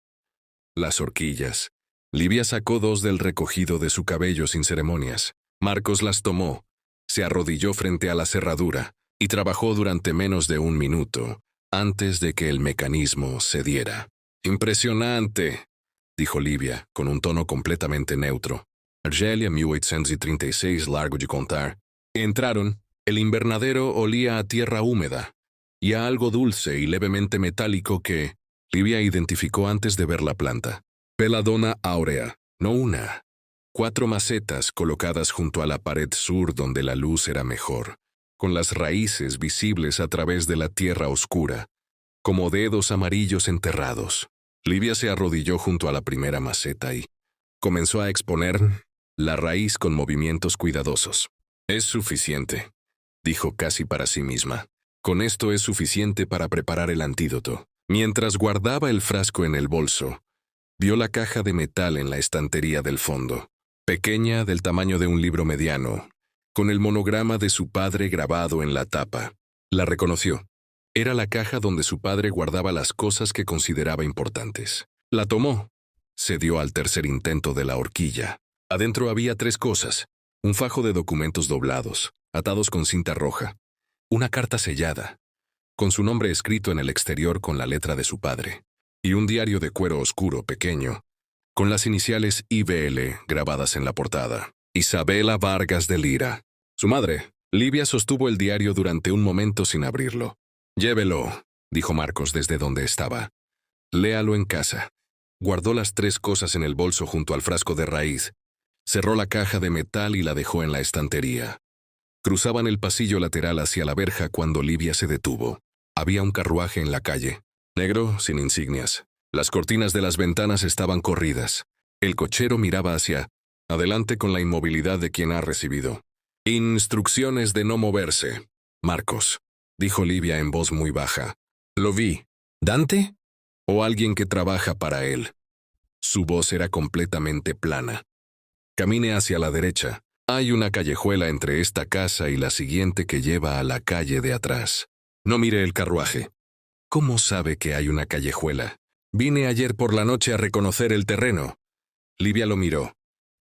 Las horquillas. Livia sacó 2 del recogido de su cabello sin ceremonias. Marcos las tomó, se arrodilló frente a la cerradura y trabajó durante menos de 1 minuto antes de que el mecanismo cediera. «Impresionante», dijo Livia, con un tono completamente neutro. Argelia 1836, largo de contar. Entraron. El invernadero olía a tierra húmeda y a algo dulce y levemente metálico que Livia identificó antes de ver la planta. Belladonna aurea, no una. 4 macetas colocadas junto a la pared sur donde la luz era mejor, con las raíces visibles a través de la tierra oscura, como dedos amarillos enterrados. Livia se arrodilló junto a la primera maceta y comenzó a exponer la raíz con movimientos cuidadosos. «Es suficiente», dijo casi para sí misma. «Con esto es suficiente para preparar el antídoto». Mientras guardaba el frasco en el bolso, vio la caja de metal en la estantería del fondo, pequeña, del tamaño de un libro mediano, con el monograma de su padre grabado en la tapa. La reconoció. Era la caja donde su padre guardaba las cosas que consideraba importantes. La tomó. Se dio al tercer intento de la horquilla. Adentro había 3 cosas: un fajo de documentos doblados, atados con cinta roja, una carta sellada, con su nombre escrito en el exterior con la letra de su padre, y un diario de cuero oscuro pequeño, con las iniciales IBL grabadas en la portada. Isabela Vargas de Lira. Su madre. Livia sostuvo el diario durante un momento sin abrirlo. «Llévelo», dijo Marcos desde donde estaba. «Léalo en casa». Guardó las 3 cosas en el bolso junto al frasco de raíz. Cerró la caja de metal y la dejó en la estantería. Cruzaban el pasillo lateral hacia la verja cuando Livia se detuvo. Había un carruaje en la calle, negro, sin insignias. Las cortinas de las ventanas estaban corridas. El cochero miraba hacia adelante con la inmovilidad de quien ha recibido instrucciones de no moverse. «Marcos», dijo Livia en voz muy baja. «Lo vi. ¿Dante? ¿O alguien que trabaja para él?» Su voz era completamente plana. «Camine hacia la derecha. Hay una callejuela entre esta casa y la siguiente que lleva a la calle de atrás. No mire el carruaje». «¿Cómo sabe que hay una callejuela?» «Vine ayer por la noche a reconocer el terreno». Livia lo miró.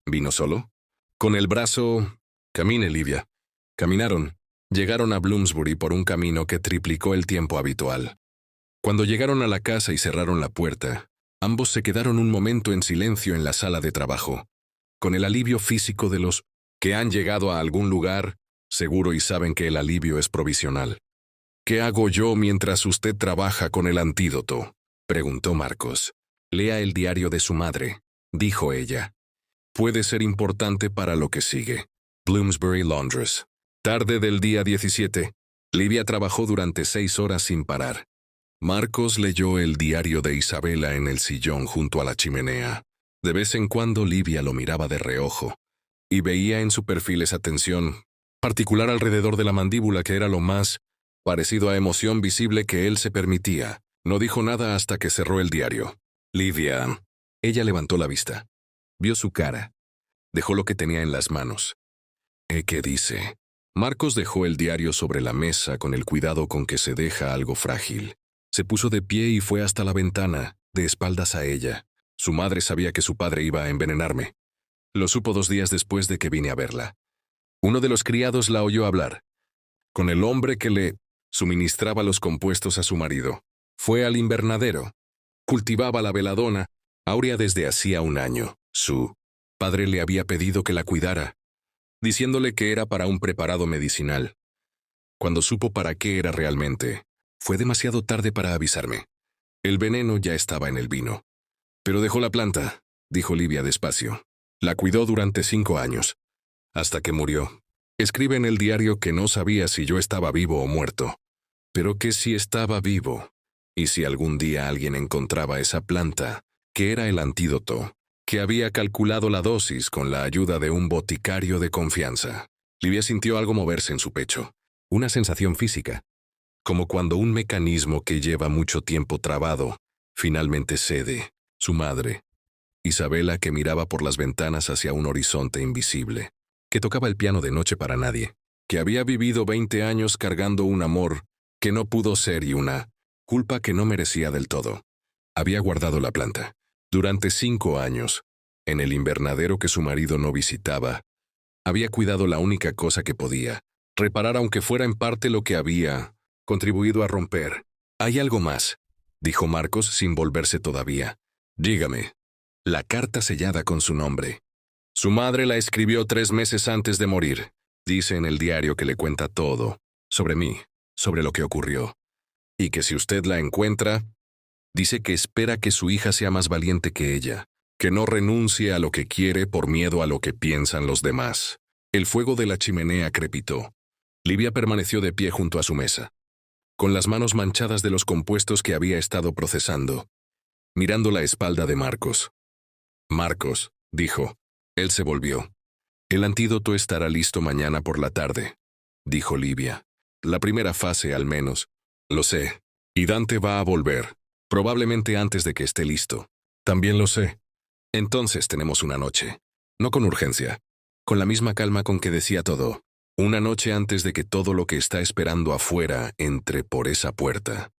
«¿Vino solo?» Con el brazo... «Camine, Livia». Caminaron. Llegaron a Bloomsbury por un camino que triplicó el tiempo habitual. Cuando llegaron a la casa y cerraron la puerta, ambos se quedaron un momento en silencio en la sala de trabajo, con el alivio físico de los que han llegado a algún lugar seguro y saben que el alivio es provisional. «¿Qué hago yo mientras usted trabaja con el antídoto?», preguntó Marcos. «Lea el diario de su madre», dijo ella. «Puede ser importante para lo que sigue». Bloomsbury, Londres. Tarde del día 17. Livia trabajó durante 6 horas sin parar. Marcos leyó el diario de Isabela en el sillón junto a la chimenea. De vez en cuando Livia lo miraba de reojo y veía en su perfil esa tensión particular alrededor de la mandíbula que era lo más parecido a emoción visible que él se permitía. No dijo nada hasta que cerró el diario. «Livia». Ella levantó la vista. Vio su cara. Dejó lo que tenía en las manos. «¿Qué dice?» Marcos dejó el diario sobre la mesa con el cuidado con que se deja algo frágil. Se puso de pie y fue hasta la ventana, de espaldas a ella. Su madre sabía que su padre iba a envenenarme. Lo supo 2 días después de que vine a verla. Uno de los criados la oyó hablar con el hombre que le suministraba los compuestos a su marido. Fue al invernadero. Cultivaba la belladonna aurea desde hacía 1 año. Su padre le había pedido que la cuidara, diciéndole que era para un preparado medicinal. Cuando supo para qué era realmente, fue demasiado tarde para avisarme. El veneno ya estaba en el vino. «Pero dejó la planta», dijo Livia despacio. «La cuidó durante 5 años, hasta que murió. Escribe en el diario que no sabía si yo estaba vivo o muerto, pero que si estaba vivo, y si algún día alguien encontraba esa planta, que era el antídoto, que había calculado la dosis con la ayuda de un boticario de confianza». Livia sintió algo moverse en su pecho, una sensación física, como cuando un mecanismo que lleva mucho tiempo trabado finalmente cede. Su madre, Isabela, que miraba por las ventanas hacia un horizonte invisible, que tocaba el piano de noche para nadie, que había vivido 20 años cargando un amor que no pudo ser y una culpa que no merecía del todo. Había guardado la planta durante 5 años, En el invernadero que su marido no visitaba, había cuidado la única cosa que podía, reparar aunque fuera en parte lo que había contribuido a romper. «Hay algo más», dijo Marcos sin volverse todavía. «Dígame». La carta sellada con su nombre. Su madre la escribió 3 meses antes de morir. Dice en el diario que le cuenta todo, sobre mí, sobre lo que ocurrió. Y que si usted la encuentra, dice que espera que su hija sea más valiente que ella, que no renuncie a lo que quiere por miedo a lo que piensan los demás. El fuego de la chimenea crepitó. Livia permaneció de pie junto a su mesa, con las manos manchadas de los compuestos que había estado procesando, mirando la espalda de Marcos. «Marcos», dijo. Él se volvió. «El antídoto estará listo mañana por la tarde», dijo Livia. «La primera fase, al menos. Lo sé. Y Dante va a volver, probablemente antes de que esté listo. También lo sé. Entonces tenemos una noche. No con urgencia. Con la misma calma con que decía todo. Una noche antes de que todo lo que está esperando afuera entre por esa puerta».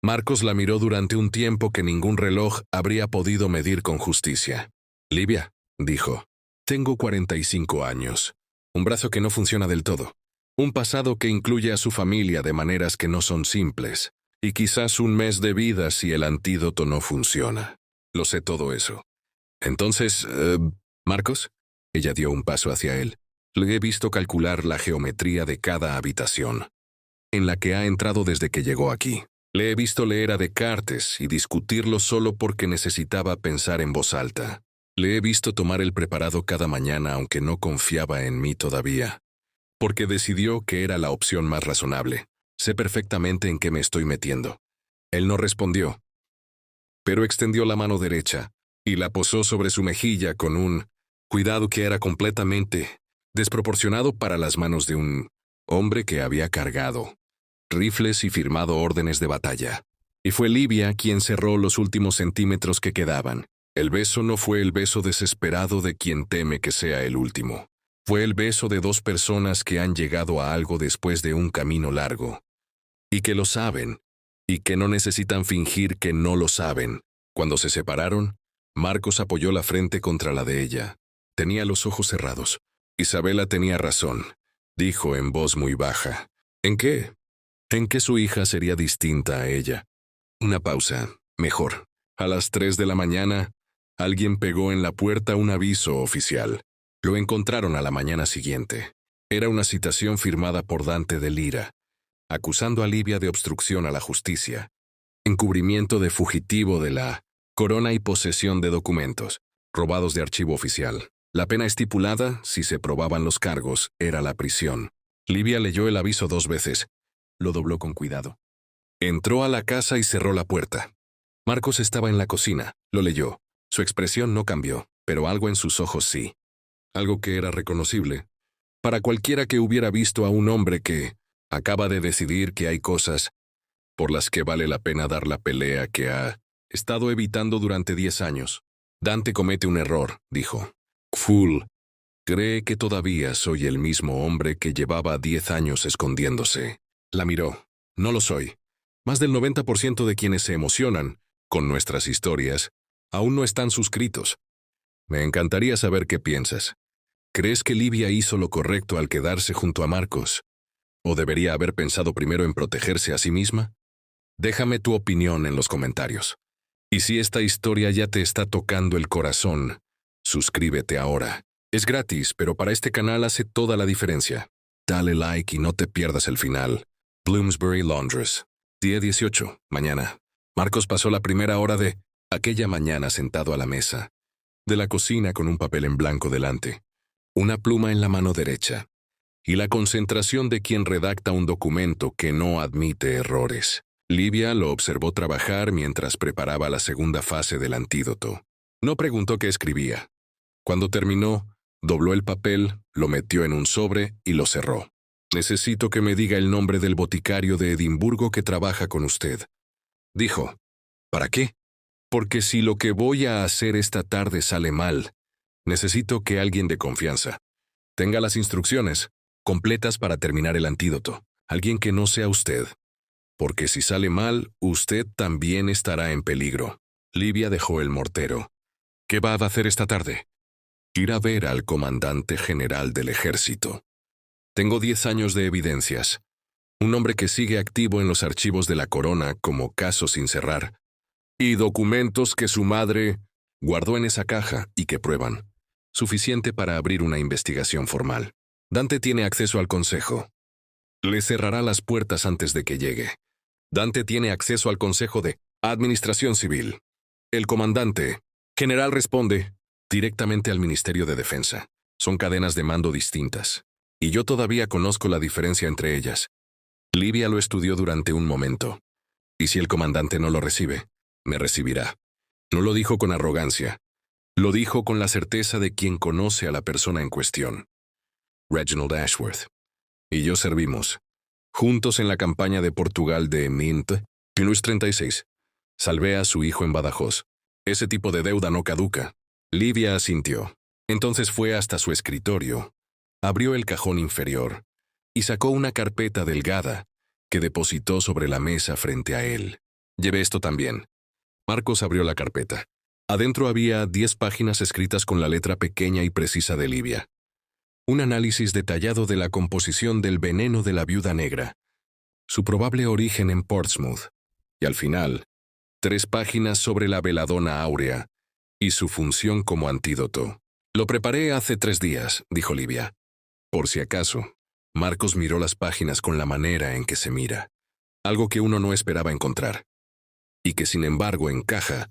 Marcos la miró durante un tiempo que ningún reloj habría podido medir con justicia. «Livia», dijo, «tengo 45 años. Un brazo que no funciona del todo. Un pasado que incluye a su familia de maneras que no son simples. Y quizás un mes de vida si el antídoto no funciona. Lo sé todo eso. Entonces, Marcos», ella dio un paso hacia él. «Le he visto calcular la geometría de cada habitación, en la que ha entrado desde que llegó aquí. Le he visto leer a Descartes y discutirlo solo porque necesitaba pensar en voz alta. Le he visto tomar el preparado cada mañana aunque no confiaba en mí todavía, porque decidió que era la opción más razonable. Sé perfectamente en qué me estoy metiendo». Él no respondió, pero extendió la mano derecha y la posó sobre su mejilla con un cuidado que era completamente desproporcionado para las manos de un hombre que había cargado rifles y firmado órdenes de batalla. Y fue Livia quien cerró los últimos centímetros que quedaban. El beso no fue el beso desesperado de quien teme que sea el último. Fue el beso de 2 personas que han llegado a algo después de un camino largo. Y que lo saben, y que no necesitan fingir que no lo saben. Cuando se separaron, Marcos apoyó la frente contra la de ella. Tenía los ojos cerrados. «Isabela tenía razón», dijo en voz muy baja. «¿En qué?» «En que su hija sería distinta a ella». Una pausa. Mejor. A las 3 de la mañana, alguien pegó en la puerta un aviso oficial. Lo encontraron a la mañana siguiente. Era una citación firmada por Dante de Lira, acusando a Livia de obstrucción a la justicia, encubrimiento de fugitivo de la corona y posesión de documentos, robados de archivo oficial. La pena estipulada, si se probaban los cargos, era la prisión. Livia leyó el aviso 2 veces. Lo dobló con cuidado. Entró a la casa y cerró la puerta. Marcos estaba en la cocina. Lo leyó. Su expresión no cambió, pero algo en sus ojos sí. Algo que era reconocible para cualquiera que hubiera visto a un hombre que acaba de decidir que hay cosas por las que vale la pena dar la pelea que ha estado evitando durante 10 años. «Dante comete un error», dijo. «Fool. Cree que todavía soy el mismo hombre que llevaba 10 años escondiéndose». La miró. «No lo soy. Más del 90% de quienes se emocionan con nuestras historias aún no están suscritos. Me encantaría saber qué piensas. ¿Crees que Livia hizo lo correcto al quedarse junto a Marcos? ¿O debería haber pensado primero en protegerse a sí misma? Déjame tu opinión en los comentarios. Y si esta historia ya te está tocando el corazón, suscríbete ahora. Es gratis, pero para este canal hace toda la diferencia. Dale like y no te pierdas el final. Bloomsbury, Londres. Día 18, mañana. Marcos pasó la primera hora de aquella mañana sentado a la mesa de la cocina con un papel en blanco delante, una pluma en la mano derecha, y la concentración de quien redacta un documento que no admite errores. Livia lo observó trabajar mientras preparaba la segunda fase del antídoto. No preguntó qué escribía. Cuando terminó, dobló el papel, lo metió en un sobre y lo cerró. «Necesito que me diga el nombre del boticario de Edimburgo que trabaja con usted», dijo. «¿Para qué?» «Porque si lo que voy a hacer esta tarde sale mal, necesito que alguien de confianza tenga las instrucciones completas para terminar el antídoto. Alguien que no sea usted. Porque si sale mal, usted también estará en peligro». Livia dejó el mortero. ¿Qué va a hacer esta tarde? Ir a ver al comandante general del ejército. Tengo 10 años de evidencias. Un hombre que sigue activo en los archivos de la corona como caso sin cerrar. Y documentos que su madre guardó en esa caja y que prueban. Suficiente para abrir una investigación formal. Dante tiene acceso al consejo. Le cerrará las puertas antes de que llegue. Dante tiene acceso al consejo de Administración Civil. El comandante general responde directamente al Ministerio de Defensa. Son cadenas de mando distintas. Y yo todavía conozco la diferencia entre ellas. Livia lo estudió durante un momento. Y si el comandante no lo recibe, me recibirá. No lo dijo con arrogancia. Lo dijo con la certeza de quien conoce a la persona en cuestión. Reginald Ashworth. Y yo servimos. Juntos en la campaña de Portugal de 1936. Salvé a su hijo en Badajoz. Ese tipo de deuda no caduca. Livia asintió. Entonces fue hasta su escritorio. Abrió el cajón inferior y sacó una carpeta delgada que depositó sobre la mesa frente a él. Llevé esto también. Marcos abrió la carpeta. Adentro había 10 páginas escritas con la letra pequeña y precisa de Livia. Un análisis detallado de la composición del veneno de la viuda negra, su probable origen en Portsmouth, y al final, 3 páginas sobre la veladona áurea y su función como antídoto. Lo preparé hace 3 días, dijo Livia. Por si acaso, Marcos miró las páginas con la manera en que se mira, algo que uno no esperaba encontrar, y que sin embargo encaja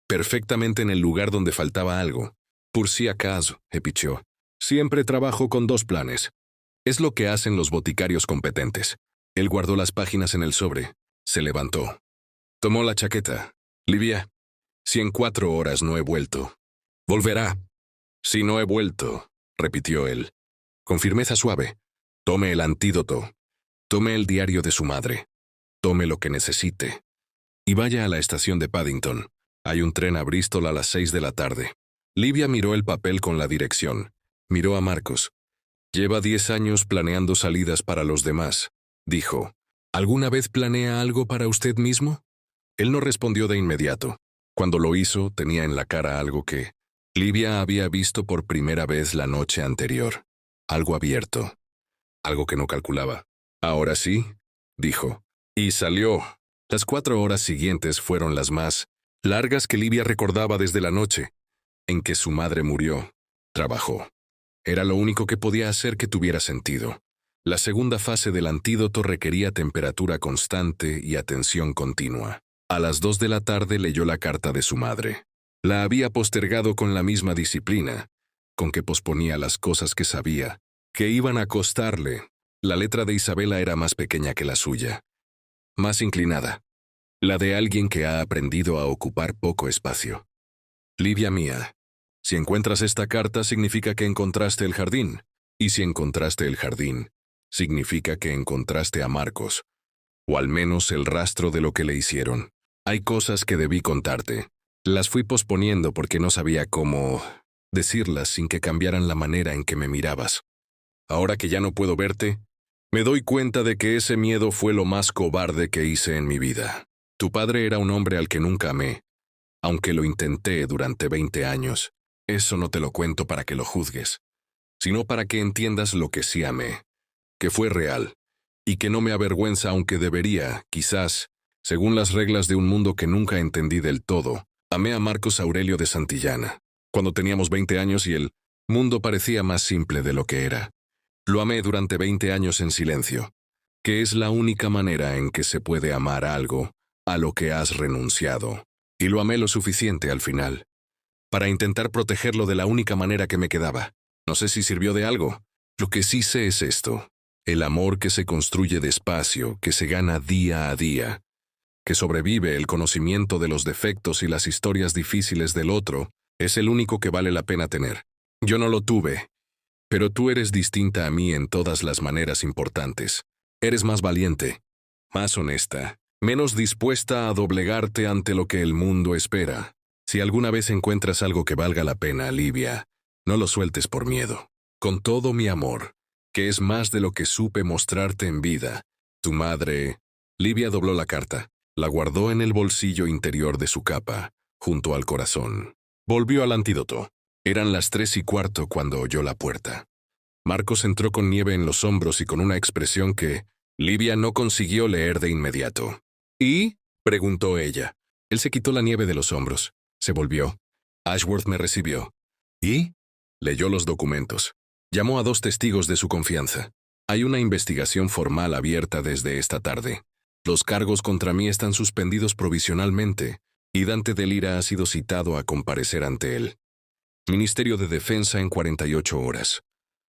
perfectamente en el lugar donde faltaba algo. Por si acaso, epicheó. Siempre trabajo con 2 planes. Es lo que hacen los boticarios competentes. Él guardó las páginas en el sobre. Se levantó. Tomó la chaqueta. Livia, si en 4 horas no he vuelto, volverá. Si no he vuelto, repitió él, con firmeza suave. Tome el antídoto. Tome el diario de su madre. Tome lo que necesite. Y vaya a la estación de Paddington. Hay un tren a Bristol a las 6 de la tarde. Livia miró el papel con la dirección. Miró a Marcos. Lleva 10 años planeando salidas para los demás, dijo. ¿Alguna vez planea algo para usted mismo? Él no respondió de inmediato. Cuando lo hizo, tenía en la cara algo que Livia había visto por primera vez la noche anterior. Algo abierto. Algo que no calculaba. Ahora sí, dijo. Y salió. Las 4 horas siguientes fueron las más largas que Livia recordaba desde la noche en que su madre murió. Trabajó. Era lo único que podía hacer que tuviera sentido. La segunda fase del antídoto requería temperatura constante y atención continua. A las 2 de la tarde leyó la carta de su madre. La había postergado con la misma disciplina, con que posponía las cosas que sabía, que iban a costarle. La letra de Isabela era más pequeña que la suya, más inclinada, la de alguien que ha aprendido a ocupar poco espacio. Livia mía, si encuentras esta carta significa que encontraste el jardín, y si encontraste el jardín, significa que encontraste a Marcos, o al menos el rastro de lo que le hicieron. Hay cosas que debí contarte. Las fui posponiendo porque no sabía cómo decirlas sin que cambiaran la manera en que me mirabas. Ahora que ya no puedo verte, me doy cuenta de que ese miedo fue lo más cobarde que hice en mi vida. Tu padre era un hombre al que nunca amé, aunque lo intenté durante 20 años. Eso no te lo cuento para que lo juzgues, sino para que entiendas lo que sí amé, que fue real, y que no me avergüenza aunque debería, quizás, según las reglas de un mundo que nunca entendí del todo. Amé a Marcos Aurelio de Santillana, cuando teníamos 20 años y el mundo parecía más simple de lo que era. Lo amé durante 20 años en silencio, que es la única manera en que se puede amar algo a lo que has renunciado. Y lo amé lo suficiente al final, para intentar protegerlo de la única manera que me quedaba. No sé si sirvió de algo. Lo que sí sé es esto: el amor que se construye despacio, que se gana día a día, que sobrevive el conocimiento de los defectos y las historias difíciles del otro, es el único que vale la pena tener. Yo no lo tuve, pero tú eres distinta a mí en todas las maneras importantes. Eres más valiente, más honesta, menos dispuesta a doblegarte ante lo que el mundo espera. Si alguna vez encuentras algo que valga la pena, Livia, no lo sueltes por miedo. Con todo mi amor, que es más de lo que supe mostrarte en vida, tu madre... Livia dobló la carta, la guardó en el bolsillo interior de su capa, junto al corazón. Volvió al antídoto. Eran las 3:15 cuando oyó la puerta. Marcos entró con nieve en los hombros y con una expresión que Livia no consiguió leer de inmediato. ¿Y? Preguntó ella. Él se quitó la nieve de los hombros. Se volvió. Ashworth me recibió. ¿Y? Leyó los documentos. Llamó a 2 testigos de su confianza. Hay una investigación formal abierta desde esta tarde. Los cargos contra mí están suspendidos provisionalmente, y Dante de Lira ha sido citado a comparecer ante él. Ministerio de Defensa en 48 horas.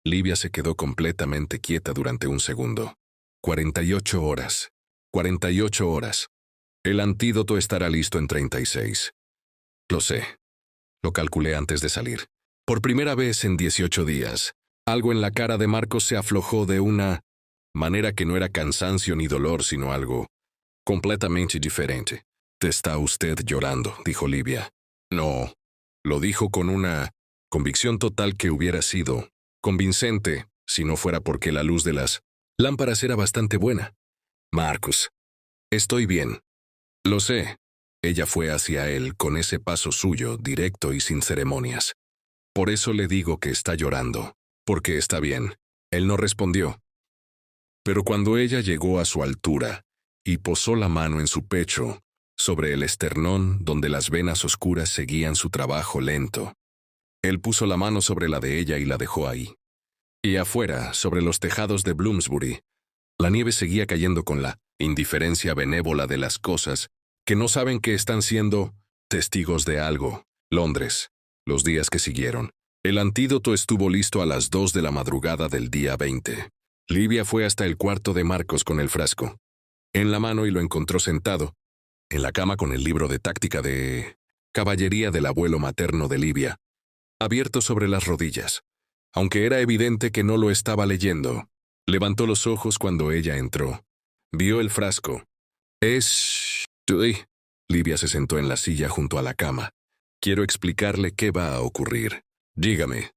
Livia se quedó completamente quieta durante un segundo. 48 horas. 48 horas. El antídoto estará listo en 36. Lo sé. Lo calculé antes de salir. Por primera vez en 18 días, algo en la cara de Marcos se aflojó de una manera que no era cansancio ni dolor, sino algo completamente diferente. «Te está usted llorando», dijo Livia. No. Lo dijo con una convicción total que hubiera sido convincente si no fuera porque la luz de las lámparas era bastante buena. «Marcos, estoy bien». «Lo sé». Ella fue hacia él con ese paso suyo, directo y sin ceremonias. «Por eso le digo que está llorando, porque está bien». Él no respondió. Pero cuando ella llegó a su altura y posó la mano en su pecho, sobre el esternón donde las venas oscuras seguían su trabajo lento, él puso la mano sobre la de ella y la dejó ahí. Y afuera, sobre los tejados de Bloomsbury, la nieve seguía cayendo con la indiferencia benévola de las cosas que no saben que están siendo testigos de algo. Londres. Los días que siguieron. El antídoto estuvo listo a las 2 de la madrugada del día 20. Livia fue hasta el cuarto de Marcos con el frasco en la mano y lo encontró sentado en la cama con el libro de táctica de caballería del abuelo materno de Livia, abierto sobre las rodillas. Aunque era evidente que no lo estaba leyendo, levantó los ojos cuando ella entró. Vio el frasco. Livia se sentó en la silla junto a la cama. Quiero explicarle qué va a ocurrir. Dígame.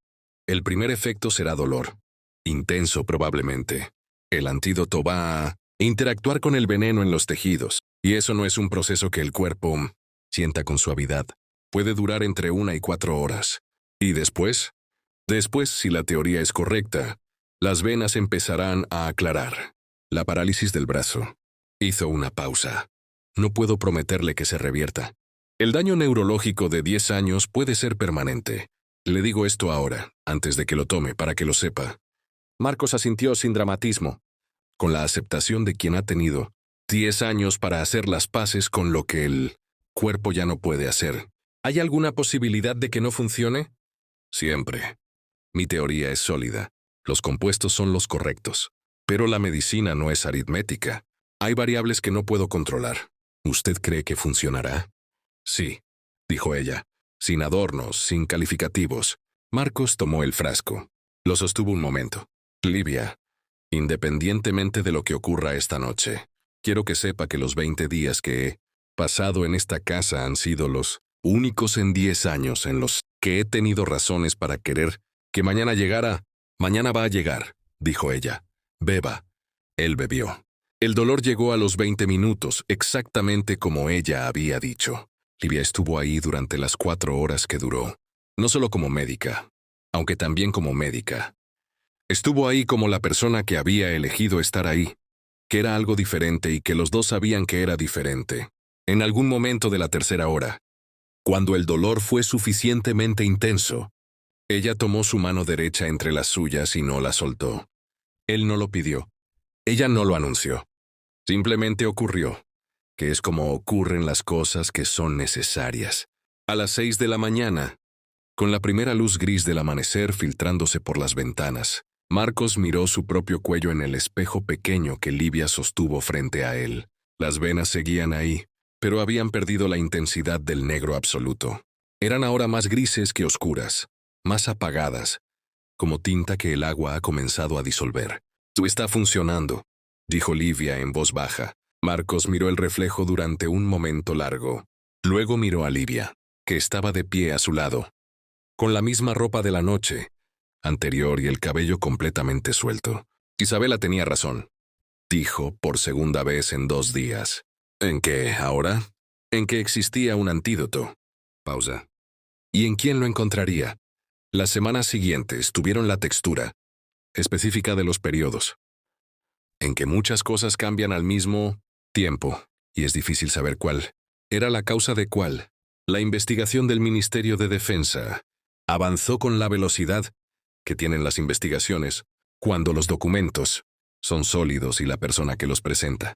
El primer efecto será dolor. Intenso probablemente. El antídoto va a interactuar con el veneno en los tejidos, y eso no es un proceso que el cuerpo sienta con suavidad. Puede durar entre 1 y 4 horas. ¿Y después? Después, si la teoría es correcta, las venas empezarán a aclarar. La parálisis del brazo. Hizo una pausa. No puedo prometerle que se revierta. El daño neurológico de 10 años puede ser permanente. Le digo esto ahora, antes de que lo tome, para que lo sepa. Marcos asintió sin dramatismo, con la aceptación de quien ha tenido 10 años para hacer las paces con lo que el cuerpo ya no puede hacer. ¿Hay alguna posibilidad de que no funcione? Siempre. Mi teoría es sólida. Los compuestos son los correctos. Pero la medicina no es aritmética. Hay variables que no puedo controlar. ¿Usted cree que funcionará? Sí, dijo ella, sin adornos, sin calificativos. Marcos tomó el frasco. Lo sostuvo un momento. Livia, independientemente de lo que ocurra esta noche, quiero que sepa que los 20 días que he pasado en esta casa han sido los únicos en 10 años en los que he tenido razones para querer que mañana llegara. Mañana va a llegar, dijo ella. Beba. Él bebió. El dolor llegó a los 20 minutos, exactamente como ella había dicho. Livia estuvo ahí durante las 4 horas que duró. No solo como médica, aunque también como médica. Estuvo ahí como la persona que había elegido estar ahí, que era algo diferente y que los dos sabían que era diferente. En algún momento de la tercera hora, cuando el dolor fue suficientemente intenso, ella tomó su mano derecha entre las suyas y no la soltó. Él no lo pidió. Ella no lo anunció. Simplemente ocurrió, que es como ocurren las cosas que son necesarias. A las 6 de la mañana, con la primera luz gris del amanecer filtrándose por las ventanas, Marcos miró su propio cuello en el espejo pequeño que Livia sostuvo frente a él. Las venas seguían ahí, pero habían perdido la intensidad del negro absoluto. Eran ahora más grises que oscuras, más apagadas, como tinta que el agua ha comenzado a disolver. «Tú está funcionando», dijo Livia en voz baja. Marcos miró el reflejo durante un momento largo. Luego miró a Livia, que estaba de pie a su lado, con la misma ropa de la noche anterior y el cabello completamente suelto. Isabela tenía razón, dijo por segunda vez en 2 días. ¿En qué ahora? En que existía un antídoto. Pausa. ¿Y en quién lo encontraría? Las semanas siguientes tuvieron la textura específica de los periodos, en que muchas cosas cambian al mismo tiempo, y es difícil saber cuál era la causa de cuál. La investigación del Ministerio de Defensa avanzó con la velocidad que tienen las investigaciones cuando los documentos son sólidos y la persona que los presenta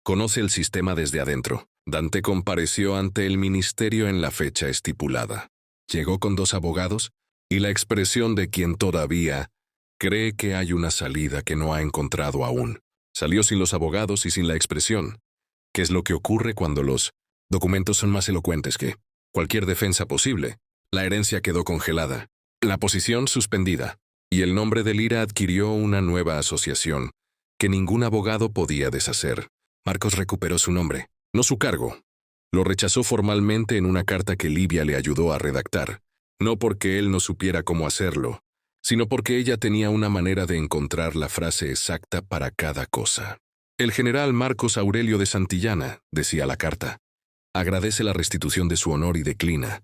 conoce el sistema desde adentro. Dante compareció ante el ministerio en la fecha estipulada. Llegó con 2 abogados y la expresión de quien todavía cree que hay una salida que no ha encontrado aún. Salió sin los abogados y sin la expresión. ¿Qué es lo que ocurre cuando los documentos son más elocuentes que cualquier defensa posible? La herencia quedó congelada, la posición suspendida, y el nombre de Lira adquirió una nueva asociación que ningún abogado podía deshacer. Marcos recuperó su nombre, no su cargo. Lo rechazó formalmente en una carta que Livia le ayudó a redactar, no porque él no supiera cómo hacerlo, sino porque ella tenía una manera de encontrar la frase exacta para cada cosa. El general Marcos Aurelio de Santillana, decía la carta, agradece la restitución de su honor y declina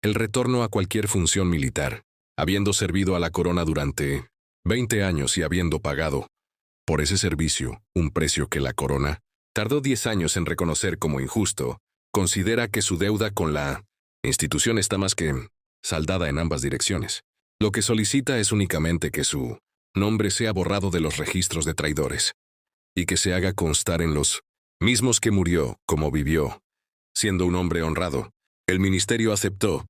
el retorno a cualquier función militar, habiendo servido a la corona durante 20 años y habiendo pagado por ese servicio un precio que la corona tardó 10 años en reconocer como injusto. Considera que su deuda con la institución está más que saldada en ambas direcciones. Lo que solicita es únicamente que su nombre sea borrado de los registros de traidores y que se haga constar en los mismos que murió como vivió, siendo un hombre honrado. El ministerio aceptó,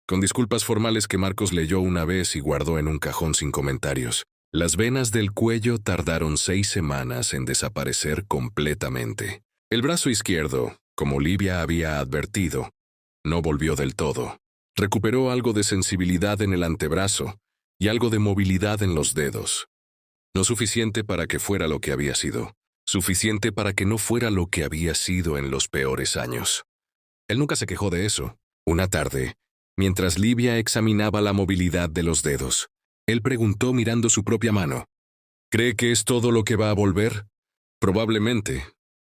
con disculpas formales que Marcos leyó una vez y guardó en un cajón sin comentarios. Las venas del cuello tardaron 6 semanas en desaparecer completamente. El brazo izquierdo, como Livia había advertido, no volvió del todo. Recuperó algo de sensibilidad en el antebrazo y algo de movilidad en los dedos. No suficiente para que fuera lo que había sido. Suficiente para que no fuera lo que había sido en los peores años. Él nunca se quejó de eso. Una tarde, mientras Livia examinaba la movilidad de los dedos, él preguntó mirando su propia mano. ¿Cree que es todo lo que va a volver? Probablemente,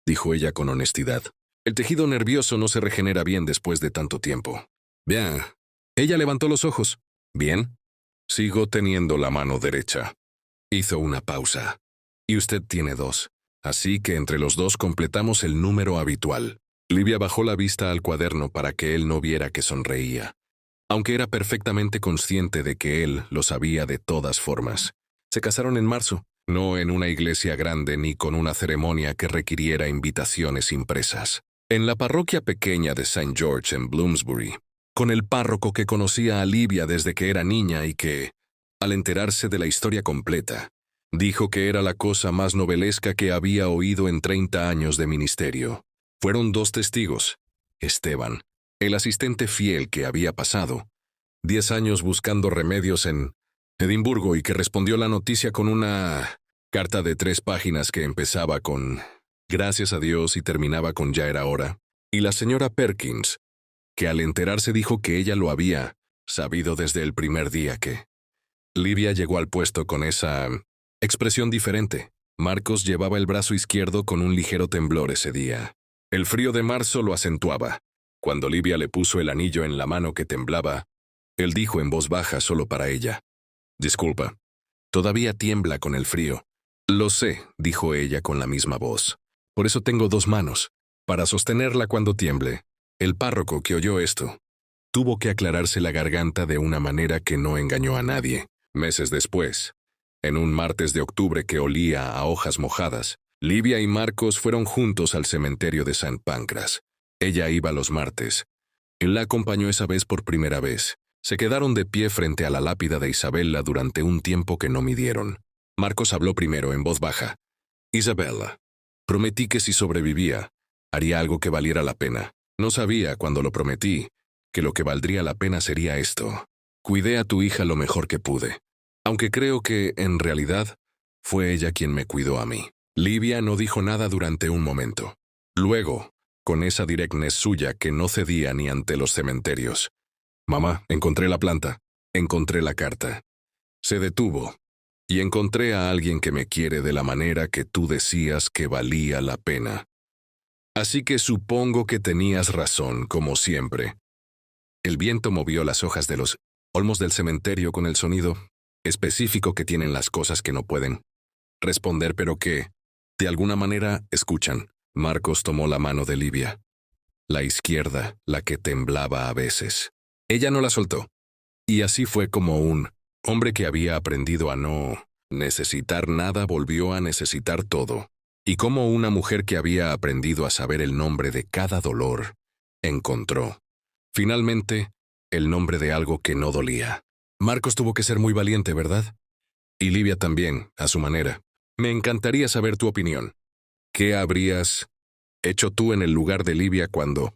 dijo ella con honestidad. El tejido nervioso no se regenera bien después de tanto tiempo. Bien. Ella levantó los ojos. Bien. Sigo teniendo la mano derecha. Hizo una pausa. Y usted tiene 2. Así que entre los 2 completamos el número habitual. Livia bajó la vista al cuaderno para que él no viera que sonreía, aunque era perfectamente consciente de que él lo sabía de todas formas. Se casaron en marzo, no en una iglesia grande ni con una ceremonia que requiriera invitaciones impresas. En la parroquia pequeña de St. George en Bloomsbury, con el párroco que conocía a Livia desde que era niña y que, al enterarse de la historia completa, dijo que era la cosa más novelesca que había oído en 30 años de ministerio. Fueron 2 testigos, Esteban, el asistente fiel que había pasado 10 años buscando remedios en Edimburgo y que respondió la noticia con una carta de 3 páginas que empezaba con «Gracias a Dios» y terminaba con «Ya era hora», y la señora Perkins, que al enterarse dijo que ella lo había sabido desde el primer día que Livia llegó al puesto con esa expresión diferente. Marcos llevaba el brazo izquierdo con un ligero temblor ese día. El frío de marzo lo acentuaba. Cuando Livia le puso el anillo en la mano que temblaba, él dijo en voz baja solo para ella: «Disculpa, todavía tiembla con el frío». «Lo sé», dijo ella con la misma voz. «Por eso tengo 2 manos, para sostenerla cuando tiemble». El párroco que oyó esto tuvo que aclararse la garganta de una manera que no engañó a nadie. Meses después, en un martes de octubre que olía a hojas mojadas, Livia y Marcos fueron juntos al cementerio de St. Pancras. Ella iba los martes. Él la acompañó esa vez por primera vez. Se quedaron de pie frente a la lápida de Isabella durante un tiempo que no midieron. Marcos habló primero en voz baja. «Isabella, prometí que si sobrevivía, haría algo que valiera la pena. No sabía, cuando lo prometí, que lo que valdría la pena sería esto. Cuidé a tu hija lo mejor que pude, aunque creo que, en realidad, fue ella quien me cuidó a mí». Livia no dijo nada durante un momento. Luego, con esa directness suya que no cedía ni ante los cementerios: «Mamá, encontré la planta. Encontré la carta». Se detuvo. «Y encontré a alguien que me quiere de la manera que tú decías que valía la pena. Así que supongo que tenías razón, como siempre». El viento movió las hojas de los olmos del cementerio con el sonido específico que tienen las cosas que no pueden responder pero que, de alguna manera, escuchan. Marcos tomó la mano de Livia. La izquierda, la que temblaba a veces. Ella no la soltó. Y así fue como un hombre que había aprendido a no necesitar nada volvió a necesitar todo. Y como una mujer que había aprendido a saber el nombre de cada dolor, encontró, finalmente, el nombre de algo que no dolía. Marcos tuvo que ser muy valiente, ¿verdad? Y Livia también, a su manera. Me encantaría saber tu opinión. ¿Qué habrías hecho tú en el lugar de Livia cuando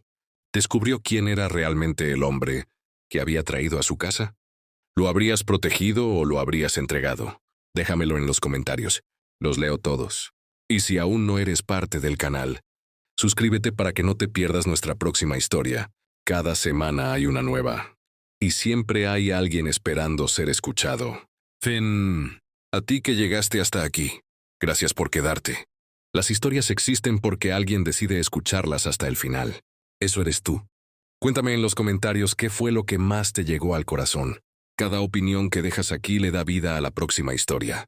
descubrió quién era realmente el hombre que había traído a su casa? ¿Lo habrías protegido o lo habrías entregado? Déjamelo en los comentarios. Los leo todos. Y si aún no eres parte del canal, suscríbete para que no te pierdas nuestra próxima historia. Cada semana hay una nueva. Y siempre hay alguien esperando ser escuchado. Fen, a ti que llegaste hasta aquí, gracias por quedarte. Las historias existen porque alguien decide escucharlas hasta el final. Eso eres tú. Cuéntame en los comentarios qué fue lo que más te llegó al corazón. Cada opinión que dejas aquí le da vida a la próxima historia.